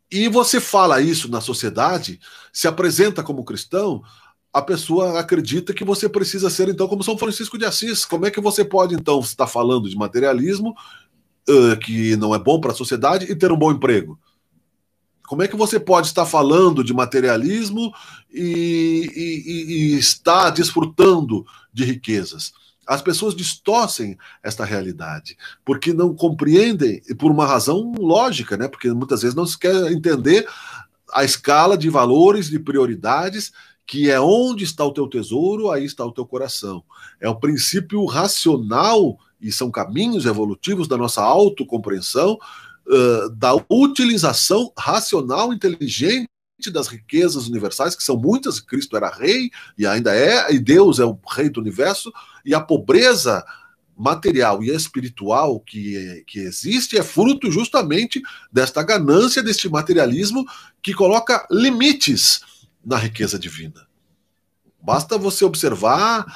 E você fala isso na sociedade, se apresenta como cristão, a pessoa acredita que você precisa ser, então, como São Francisco de Assis. Como é que você pode, então, estar falando de materialismo, que não é bom para a sociedade, e ter um bom emprego? Como é que você pode estar falando de materialismo e estar desfrutando de riquezas? As pessoas distorcem esta realidade, porque não compreendem, por uma razão lógica, né? Porque muitas vezes não se quer entender a escala de valores, de prioridades, que é onde está o teu tesouro, aí está o teu coração. É o princípio racional, e são caminhos evolutivos da nossa autocompreensão, da utilização racional, inteligente das riquezas universais, que são muitas. Cristo era rei e ainda é, e Deus é o rei do universo, e a pobreza material e espiritual que existe é fruto justamente desta ganância, deste materialismo que coloca limites na riqueza divina. Basta você observar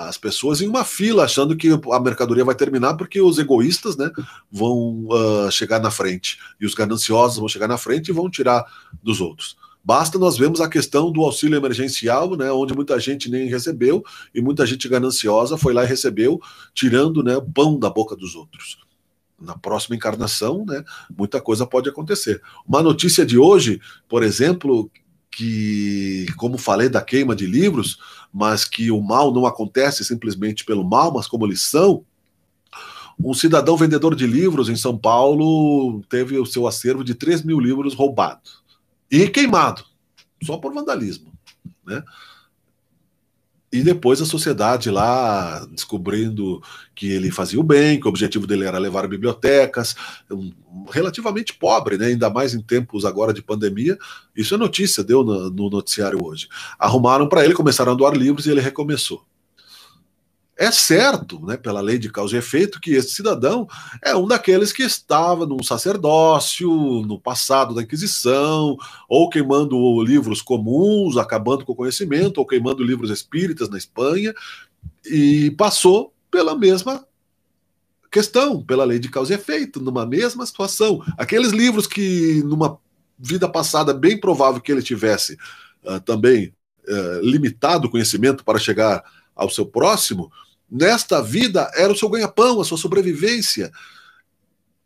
as pessoas em uma fila, achando que a mercadoria vai terminar porque os egoístas, né, vão chegar na frente, e os gananciosos vão chegar na frente e vão tirar dos outros. Basta nós vermos a questão do auxílio emergencial, né, onde muita gente nem recebeu, e muita gente gananciosa foi lá e recebeu, tirando, né, o pão da boca dos outros. Na próxima encarnação, né, muita coisa pode acontecer. Uma notícia de hoje, por exemplo, que, como falei da queima de livros, mas que o mal não acontece simplesmente pelo mal, mas como lição, um cidadão vendedor de livros em São Paulo teve o seu acervo de 3 mil livros roubado e queimado, só por vandalismo, né? E depois a sociedade lá descobrindo que ele fazia o bem, que o objetivo dele era levar bibliotecas, relativamente pobre, né? Ainda mais em tempos agora de pandemia. Isso é notícia, deu no noticiário hoje. Arrumaram para ele, começaram a doar livros e ele recomeçou. É certo, né, pela lei de causa e efeito, que esse cidadão é um daqueles que estava num sacerdócio, no passado da Inquisição, ou queimando livros comuns, acabando com o conhecimento, ou queimando livros espíritas na Espanha, e passou pela mesma questão, pela lei de causa e efeito, numa mesma situação. Aqueles livros que, numa vida passada, bem provável que ele tivesse também limitado o conhecimento para chegar ao seu próximo, nesta vida era o seu ganha-pão, a sua sobrevivência,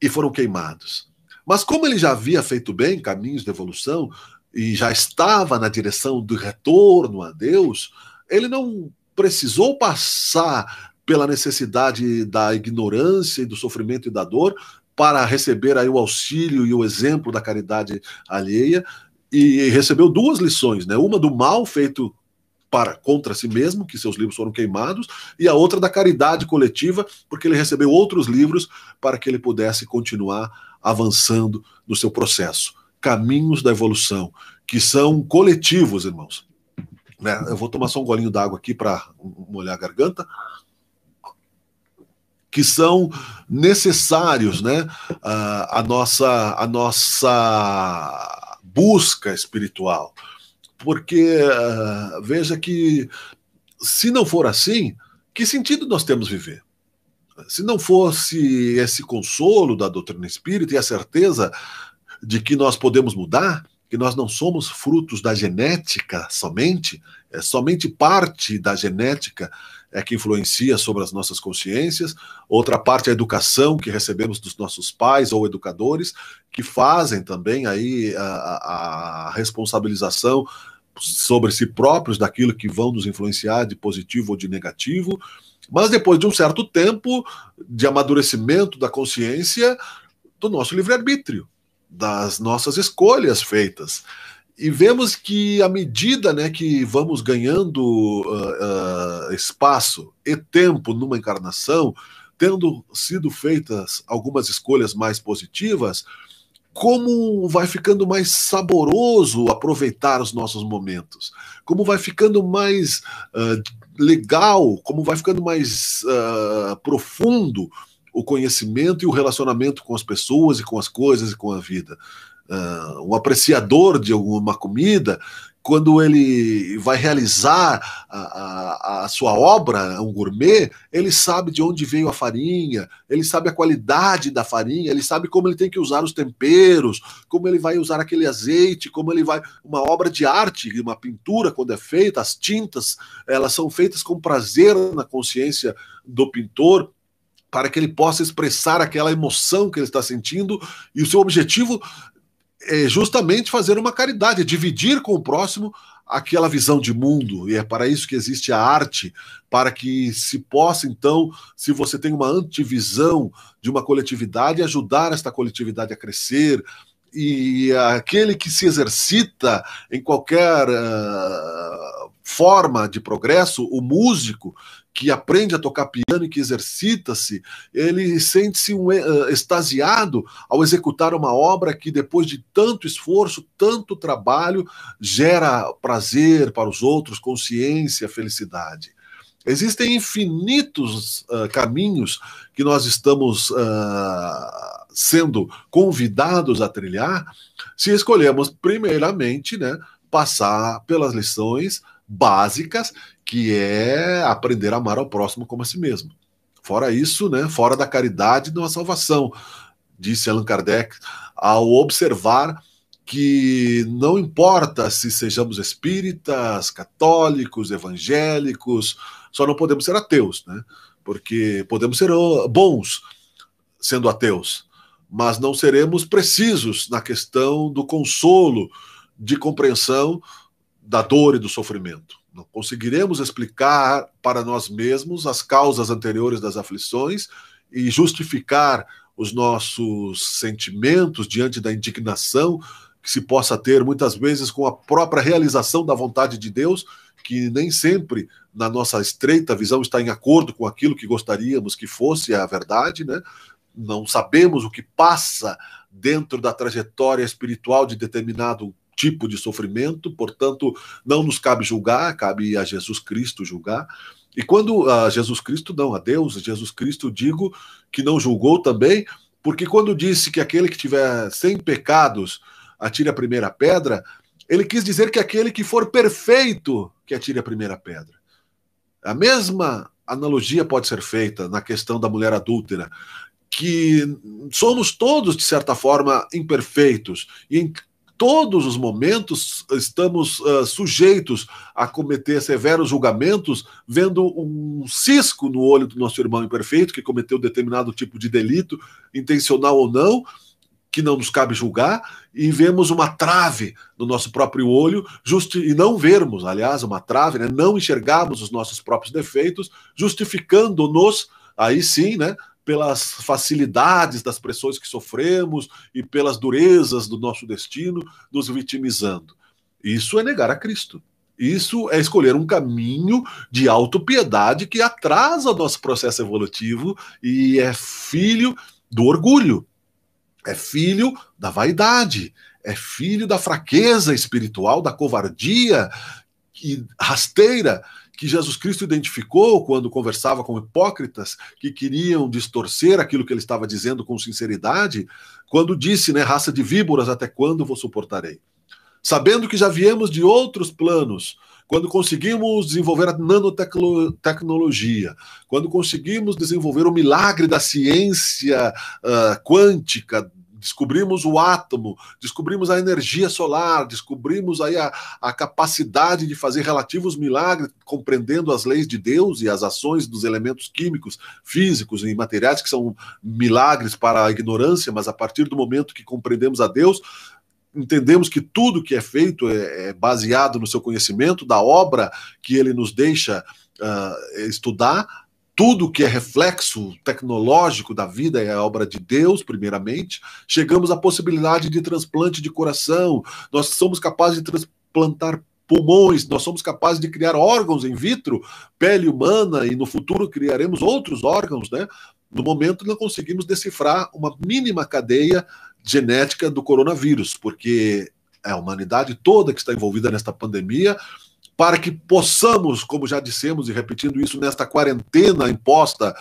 e foram queimados. Mas como ele já havia feito bem, caminhos de evolução, e já estava na direção do retorno a Deus, ele não precisou passar pela necessidade da ignorância e do sofrimento e da dor para receber aí o auxílio e o exemplo da caridade alheia, e recebeu duas lições, né? Uma do mal feito contra si mesmo, que seus livros foram queimados, e a outra da caridade coletiva, porque ele recebeu outros livros para que ele pudesse continuar avançando no seu processo. Caminhos da evolução, que são coletivos, irmãos. Né? Eu vou tomar só um golinho d'água aqui para molhar a garganta. Que são necessários, né? A nossa busca espiritual. Porque veja que, se não for assim, que sentido nós temos viver? Se não fosse esse consolo da doutrina espírita e a certeza de que nós podemos mudar, que nós não somos frutos da genética somente, é somente parte da genética que influencia sobre as nossas consciências, outra parte é a educação que recebemos dos nossos pais ou educadores, que fazem também aí a responsabilização sobre si próprios daquilo que vão nos influenciar de positivo ou de negativo, mas depois de um certo tempo de amadurecimento da consciência, do nosso livre-arbítrio, das nossas escolhas feitas. E vemos que à medida, né, que vamos ganhando espaço e tempo numa encarnação, tendo sido feitas algumas escolhas mais positivas, como vai ficando mais saboroso aproveitar os nossos momentos, como vai ficando mais legal, como vai ficando mais profundo o conhecimento e o relacionamento com as pessoas e com as coisas e com a vida. Um apreciador de alguma comida, quando ele vai realizar a sua obra, um gourmet, ele sabe de onde veio a farinha, ele sabe a qualidade da farinha, ele sabe como ele tem que usar os temperos, como ele vai usar aquele azeite, como ele vai... Uma obra de arte, uma pintura, quando é feita, as tintas, elas são feitas com prazer na consciência do pintor, para que ele possa expressar aquela emoção que ele está sentindo, e o seu objetivo é justamente fazer uma caridade, dividir com o próximo aquela visão de mundo, e é para isso que existe a arte, para que se possa, então, se você tem uma antivisão de uma coletividade, ajudar esta coletividade a crescer, e aquele que se exercita em qualquer forma de progresso, o músico que aprende a tocar piano e que exercita-se, ele sente-se extasiado ao executar uma obra que, depois de tanto esforço, tanto trabalho, gera prazer para os outros, consciência, felicidade. Existem infinitos caminhos que nós estamos sendo convidados a trilhar, se escolhemos, primeiramente, né, passar pelas lições básicas, que é aprender a amar ao próximo como a si mesmo. Fora isso, né, fora da caridade não há salvação, disse Allan Kardec, ao observar que não importa se sejamos espíritas, católicos, evangélicos, só não podemos ser ateus, né? Porque podemos ser bons sendo ateus, mas não seremos precisos na questão do consolo, de compreensão da dor e do sofrimento. Não conseguiremos explicar para nós mesmos as causas anteriores das aflições e justificar os nossos sentimentos diante da indignação que se possa ter muitas vezes com a própria realização da vontade de Deus, que nem sempre, na nossa estreita visão, está em acordo com aquilo que gostaríamos que fosse a verdade, né? Não sabemos o que passa dentro da trajetória espiritual de determinado tipo de sofrimento, portanto, não nos cabe julgar, cabe a Jesus Cristo julgar. E quando a Jesus Cristo, não, a Deus, Jesus Cristo, digo que não julgou também, porque quando disse que aquele que tiver 100 pecados atire a primeira pedra, ele quis dizer que aquele que for perfeito que atire a primeira pedra. A mesma analogia pode ser feita na questão da mulher adúltera, que somos todos, de certa forma, imperfeitos, e em todos os momentos estamos sujeitos a cometer severos julgamentos, vendo um cisco no olho do nosso irmão imperfeito, que cometeu determinado tipo de delito, intencional ou não, que não nos cabe julgar, e vemos uma trave no nosso próprio olho, e não vermos, aliás, uma trave, né, não enxergarmos os nossos próprios defeitos, justificando-nos, aí sim, né, pelas facilidades das pressões que sofremos e pelas durezas do nosso destino, nos vitimizando. Isso é negar a Cristo. Isso é escolher um caminho de autopiedade que atrasa o nosso processo evolutivo e é filho do orgulho, é filho da vaidade, é filho da fraqueza espiritual, da covardia e rasteira que Jesus Cristo identificou quando conversava com hipócritas que queriam distorcer aquilo que ele estava dizendo com sinceridade, quando disse, né, raça de víboras, até quando vos suportarei? Sabendo que já viemos de outros planos, quando conseguimos desenvolver a nanotecnologia, quando conseguimos desenvolver o milagre da ciência quântica, descobrimos o átomo, descobrimos a energia solar, descobrimos aí a capacidade de fazer relativos milagres, compreendendo as leis de Deus e as ações dos elementos químicos, físicos e materiais, que são milagres para a ignorância, mas a partir do momento que compreendemos a Deus, entendemos que tudo que é feito é baseado no seu conhecimento, da obra que ele nos deixa estudar. tudo que é reflexo tecnológico da vida é obra de Deus, primeiramente. Chegamos à possibilidade de transplante de coração, nós somos capazes de transplantar pulmões, nós somos capazes de criar órgãos in vitro, pele humana, e no futuro criaremos outros órgãos, né? No momento não conseguimos decifrar uma mínima cadeia genética do coronavírus, porque é a humanidade toda que está envolvida nesta pandemia, para que possamos, como já dissemos e repetindo isso, nesta quarentena imposta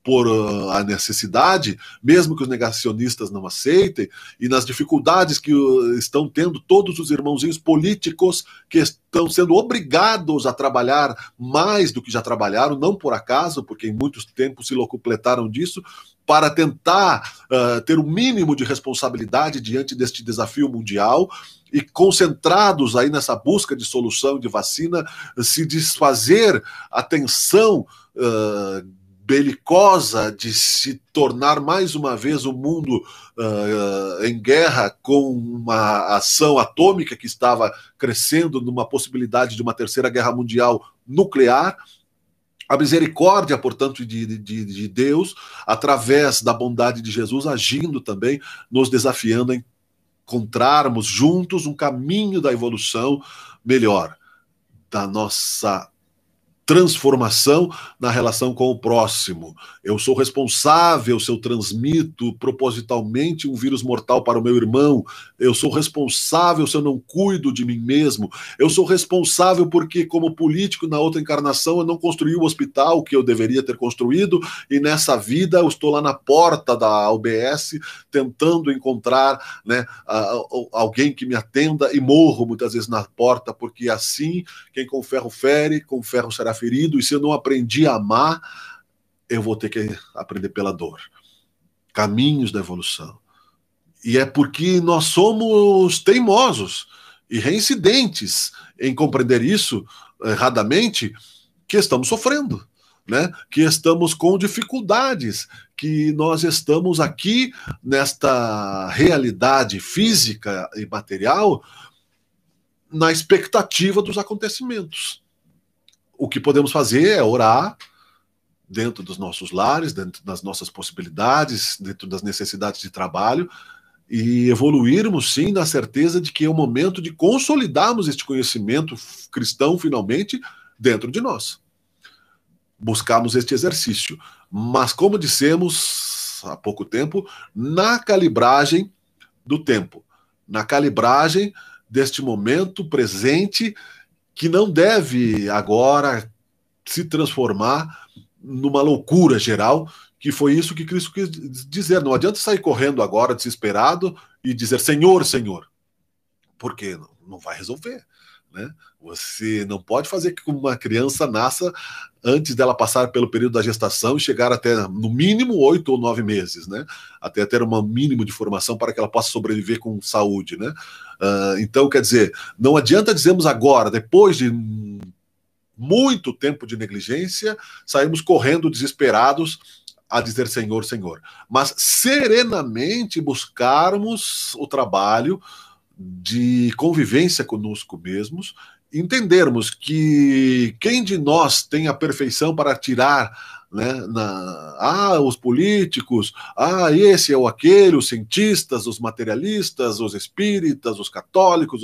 por a necessidade, mesmo que os negacionistas não aceitem, e nas dificuldades que estão tendo todos os irmãozinhos políticos que estão sendo obrigados a trabalhar mais do que já trabalharam, não por acaso, porque em muitos tempos se locupletaram disso, para tentar ter o mínimo de responsabilidade diante deste desafio mundial, e concentrados aí nessa busca de solução de vacina, se desfazer a tensão belicosa de se tornar mais uma vez o mundo em guerra com uma ação atômica que estava crescendo numa possibilidade de uma terceira guerra mundial nuclear. A misericórdia, portanto, de Deus, através da bondade de Jesus, agindo também, nos desafiando a encontrarmos juntos um caminho da evolução melhor, da nossa transformação na relação com o próximo. Eu sou responsável se eu transmito propositalmente um vírus mortal para o meu irmão. Eu sou responsável se eu não cuido de mim mesmo. Eu sou responsável porque, como político, na outra encarnação, eu não construí o hospital que eu deveria ter construído, e nessa vida eu estou lá na porta da UBS tentando encontrar, né, alguém que me atenda, e morro muitas vezes na porta, porque assim, quem com ferro fere, com ferro será ferido, e se eu não aprendi a amar, eu vou ter que aprender pela dor. Caminhos da evolução. E é porque nós somos teimosos e reincidentes em compreender isso erradamente que estamos sofrendo, né? Que estamos com dificuldades, que nós estamos aqui nesta realidade física e material na expectativa dos acontecimentos. O que podemos fazer é orar dentro dos nossos lares, dentro das nossas possibilidades, dentro das necessidades de trabalho, e evoluirmos, sim, na certeza de que é o momento de consolidarmos este conhecimento cristão, finalmente, dentro de nós. Buscarmos este exercício. Mas, como dissemos há pouco tempo, na calibragem do tempo, na calibragem deste momento presente, que não deve agora se transformar numa loucura geral, que foi isso que Cristo quis dizer. Não adianta sair correndo agora desesperado e dizer Senhor, Senhor, porque não vai resolver, né? Você não pode fazer que uma criança nasça antes dela passar pelo período da gestação e chegar até, no mínimo, 8 ou 9 meses, né? Até ter um mínimo de formação para que ela possa sobreviver com saúde, né? Então, quer dizer, não adianta dizermos agora, depois de muito tempo de negligência, saímos correndo desesperados a dizer Senhor, Senhor. Mas serenamente buscarmos o trabalho de convivência conosco mesmos, entendermos que quem de nós tem a perfeição para tirar, né, os políticos, esse ou aquele, os cientistas, os materialistas, os espíritas, os católicos,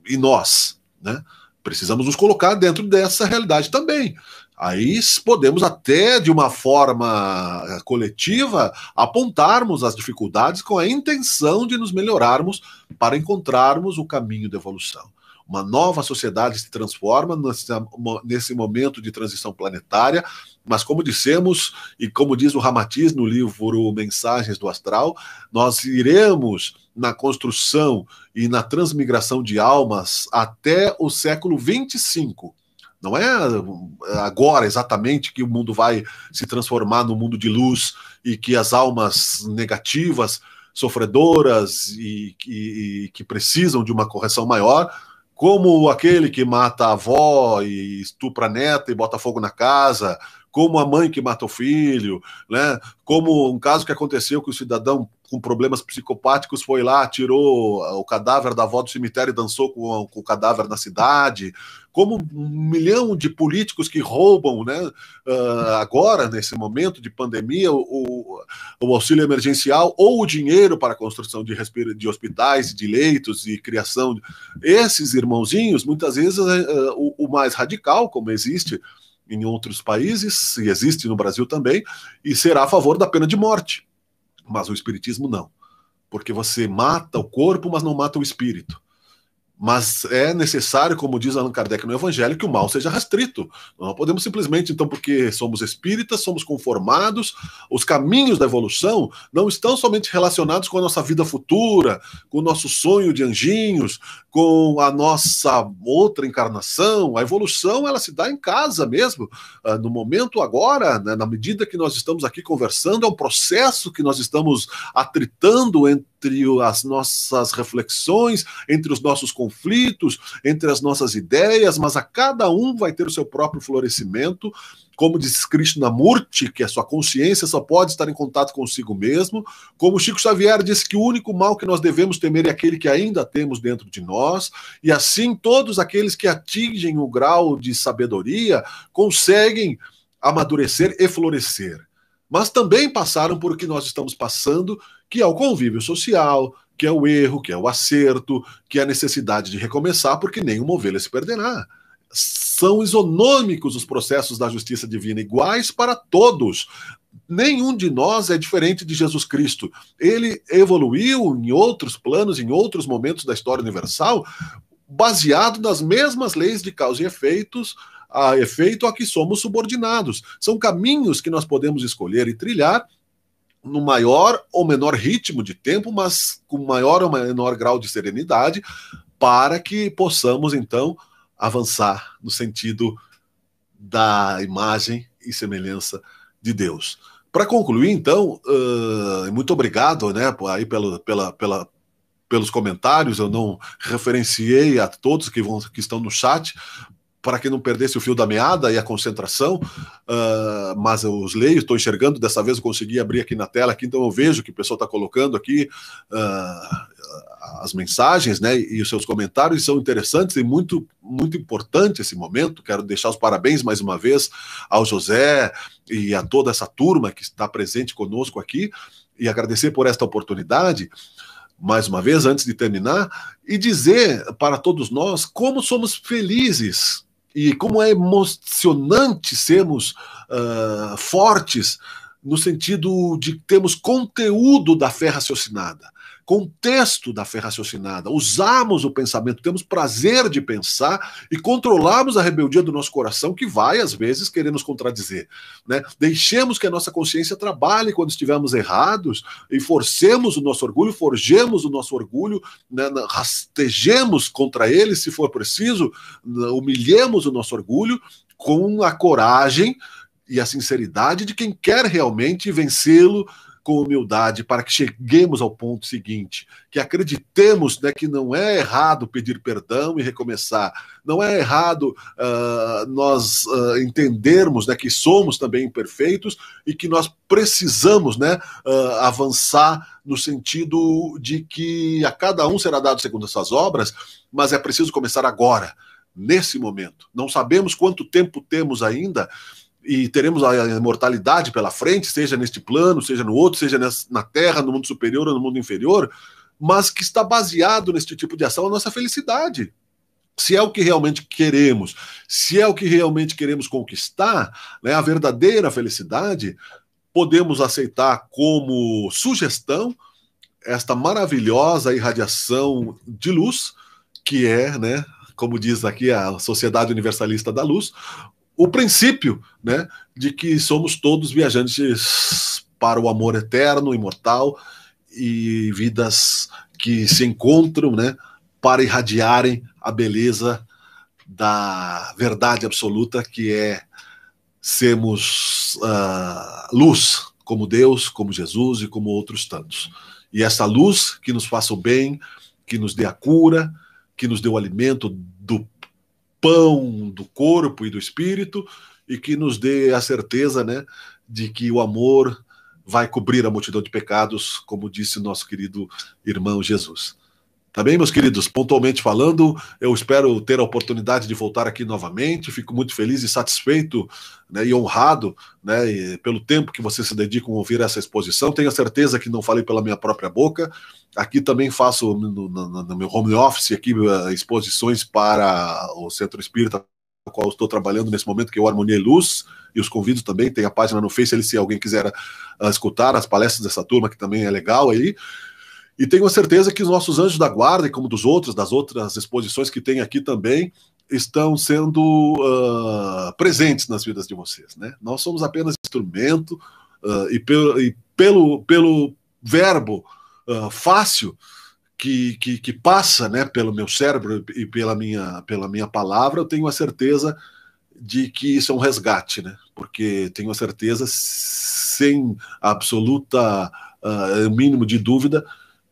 e nós, né? Precisamos nos colocar dentro dessa realidade também. Aí podemos até, de uma forma coletiva, apontarmos as dificuldades com a intenção de nos melhorarmos para encontrarmos o caminho da evolução. Uma nova sociedade se transforma nesse momento de transição planetária, mas como dissemos, e como diz o Ramatiz no livro Mensagens do Astral, nós iremos na construção e na transmigração de almas até o século 25. Não é agora exatamente que o mundo vai se transformar no mundo de luz e que as almas negativas, sofredoras e que precisam de uma correção maior, como aquele que mata a avó e estupra a neta e bota fogo na casa, como a mãe que mata o filho, né? Como um caso que aconteceu que o cidadão com problemas psicopáticos foi lá, tirou o cadáver da avó do cemitério e dançou com o cadáver na cidade, como 1 milhão de políticos que roubam, né? Agora, nesse momento de pandemia, o auxílio emergencial ou o dinheiro para a construção de hospitais, de leitos e criação. Esses irmãozinhos, muitas vezes, o mais radical, como existe em outros países, e existe no Brasil também, e será a favor da pena de morte. Mas o espiritismo não. Porque você mata o corpo, mas não mata o espírito. Mas é necessário, como diz Allan Kardec no Evangelho, que o mal seja restrito. Não podemos simplesmente, então, porque somos espíritas, somos conformados, os caminhos da evolução não estão somente relacionados com a nossa vida futura, com o nosso sonho de anjinhos, com a nossa outra encarnação. A evolução, ela se dá em casa mesmo. No momento agora, né, na medida que nós estamos aqui conversando, é um processo que nós estamos atritando entre as nossas reflexões, entre os nossos conflitos, entre as nossas ideias, mas a cada um vai ter o seu próprio florescimento. Como diz Krishnamurti, que a sua consciência só pode estar em contato consigo mesmo. Como Chico Xavier disse que o único mal que nós devemos temer é aquele que ainda temos dentro de nós. E assim, todos aqueles que atingem o grau de sabedoria conseguem amadurecer e florescer. Mas também passaram por o que nós estamos passando, que é o convívio social, que é o erro, que é o acerto, que é a necessidade de recomeçar, porque nenhuma ovelha se perderá. São isonômicos os processos da justiça divina, iguais para todos. Nenhum de nós é diferente de Jesus Cristo. Ele evoluiu em outros planos, em outros momentos da história universal, baseado nas mesmas leis de causa e efeito a que somos subordinados. São caminhos que nós podemos escolher e trilhar no maior ou menor ritmo de tempo, mas com maior ou menor grau de serenidade, para que possamos, então, avançar no sentido da imagem e semelhança de Deus. Para concluir, então, muito obrigado, né, aí pelos comentários. Eu não referenciei a todos que estão no chat, para que não perdesse o fio da meada e a concentração, mas eu os leio, estou enxergando, dessa vez eu consegui abrir aqui na tela, aqui, então eu vejo que o pessoal está colocando aqui as mensagens, né, e os seus comentários são interessantes e muito, muito importante esse momento. Quero deixar os parabéns mais uma vez ao José e a toda essa turma que está presente conosco aqui, e agradecer por esta oportunidade, mais uma vez, antes de terminar, e dizer para todos nós como somos felizes e como é emocionante sermos fortes no sentido de termos conteúdo da fé raciocinada, contexto da fé raciocinada, usamos o pensamento, temos prazer de pensar e controlamos a rebeldia do nosso coração, que vai, às vezes, querer nos contradizer, né? Deixemos que a nossa consciência trabalhe quando estivermos errados e forcemos o nosso orgulho, forjemos o nosso orgulho, né? Rastejemos contra ele, se for preciso, humilhemos o nosso orgulho com a coragem e a sinceridade de quem quer realmente vencê-lo com humildade, para que cheguemos ao ponto seguinte, que acreditemos, né, que não é errado pedir perdão e recomeçar, não é errado nós entendermos, né, que somos também imperfeitos e que nós precisamos, né, avançar no sentido de que a cada um será dado segundo as suas obras, mas é preciso começar agora, nesse momento. Não sabemos quanto tempo temos ainda, e teremos a imortalidade pela frente, seja neste plano, seja no outro, seja na Terra, no mundo superior ou no mundo inferior, mas que está baseado neste tipo de ação a nossa felicidade. Se é o que realmente queremos, se é o que realmente queremos conquistar, né, a verdadeira felicidade, podemos aceitar como sugestão esta maravilhosa irradiação de luz, que é, né, como diz aqui a Sociedade Universalista da Luz, o princípio, né, de que somos todos viajantes para o amor eterno, imortal, e vidas que se encontram, né, para irradiarem a beleza da verdade absoluta, que é sermos luz, como Deus, como Jesus e como outros tantos. E essa luz que nos faça o bem, que nos dê a cura, que nos dê o alimento do pão do corpo e do espírito, e que nos dê a certeza, né, de que o amor vai cobrir a multidão de pecados, como disse nosso querido irmão Jesus. Tá bem, meus queridos? Pontualmente falando, eu espero ter a oportunidade de voltar aqui novamente. Fico muito feliz e satisfeito, né, e honrado, né, pelo tempo que vocês se dedicam a ouvir essa exposição. Tenho certeza que não falei pela minha própria boca. Aqui também faço, no meu home office, aqui, exposições para o Centro Espírita, no qual estou trabalhando nesse momento, que é o Harmonia e Luz, e os convido também. Tem a página no Face, se alguém quiser escutar as palestras dessa turma, que também é legal aí. E tenho a certeza que os nossos anjos da guarda, e como das outras exposições que tem aqui também, estão sendo presentes nas vidas de vocês, né? Nós somos apenas instrumento, e pelo verbo fácil que passa, né, pelo meu cérebro e pela minha palavra, eu tenho a certeza de que isso é um resgate, né? Porque tenho a certeza, sem absoluta mínimo de dúvida,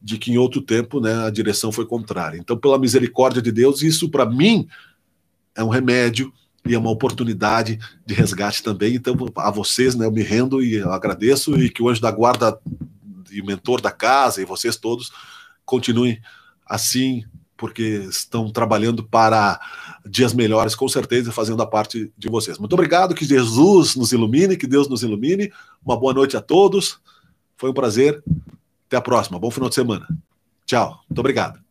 de que em outro tempo, né, a direção foi contrária. Então, pela misericórdia de Deus, isso para mim é um remédio e é uma oportunidade de resgate também. Então, a vocês, né, eu me rendo e eu agradeço, e que o anjo da guarda e o mentor da casa e vocês todos continuem assim, porque estão trabalhando para dias melhores, com certeza, fazendo a parte de vocês. Muito obrigado, que Jesus nos ilumine, que Deus nos ilumine. Uma boa noite a todos. Foi um prazer. Até a próxima. Bom final de semana. Tchau. Muito obrigado.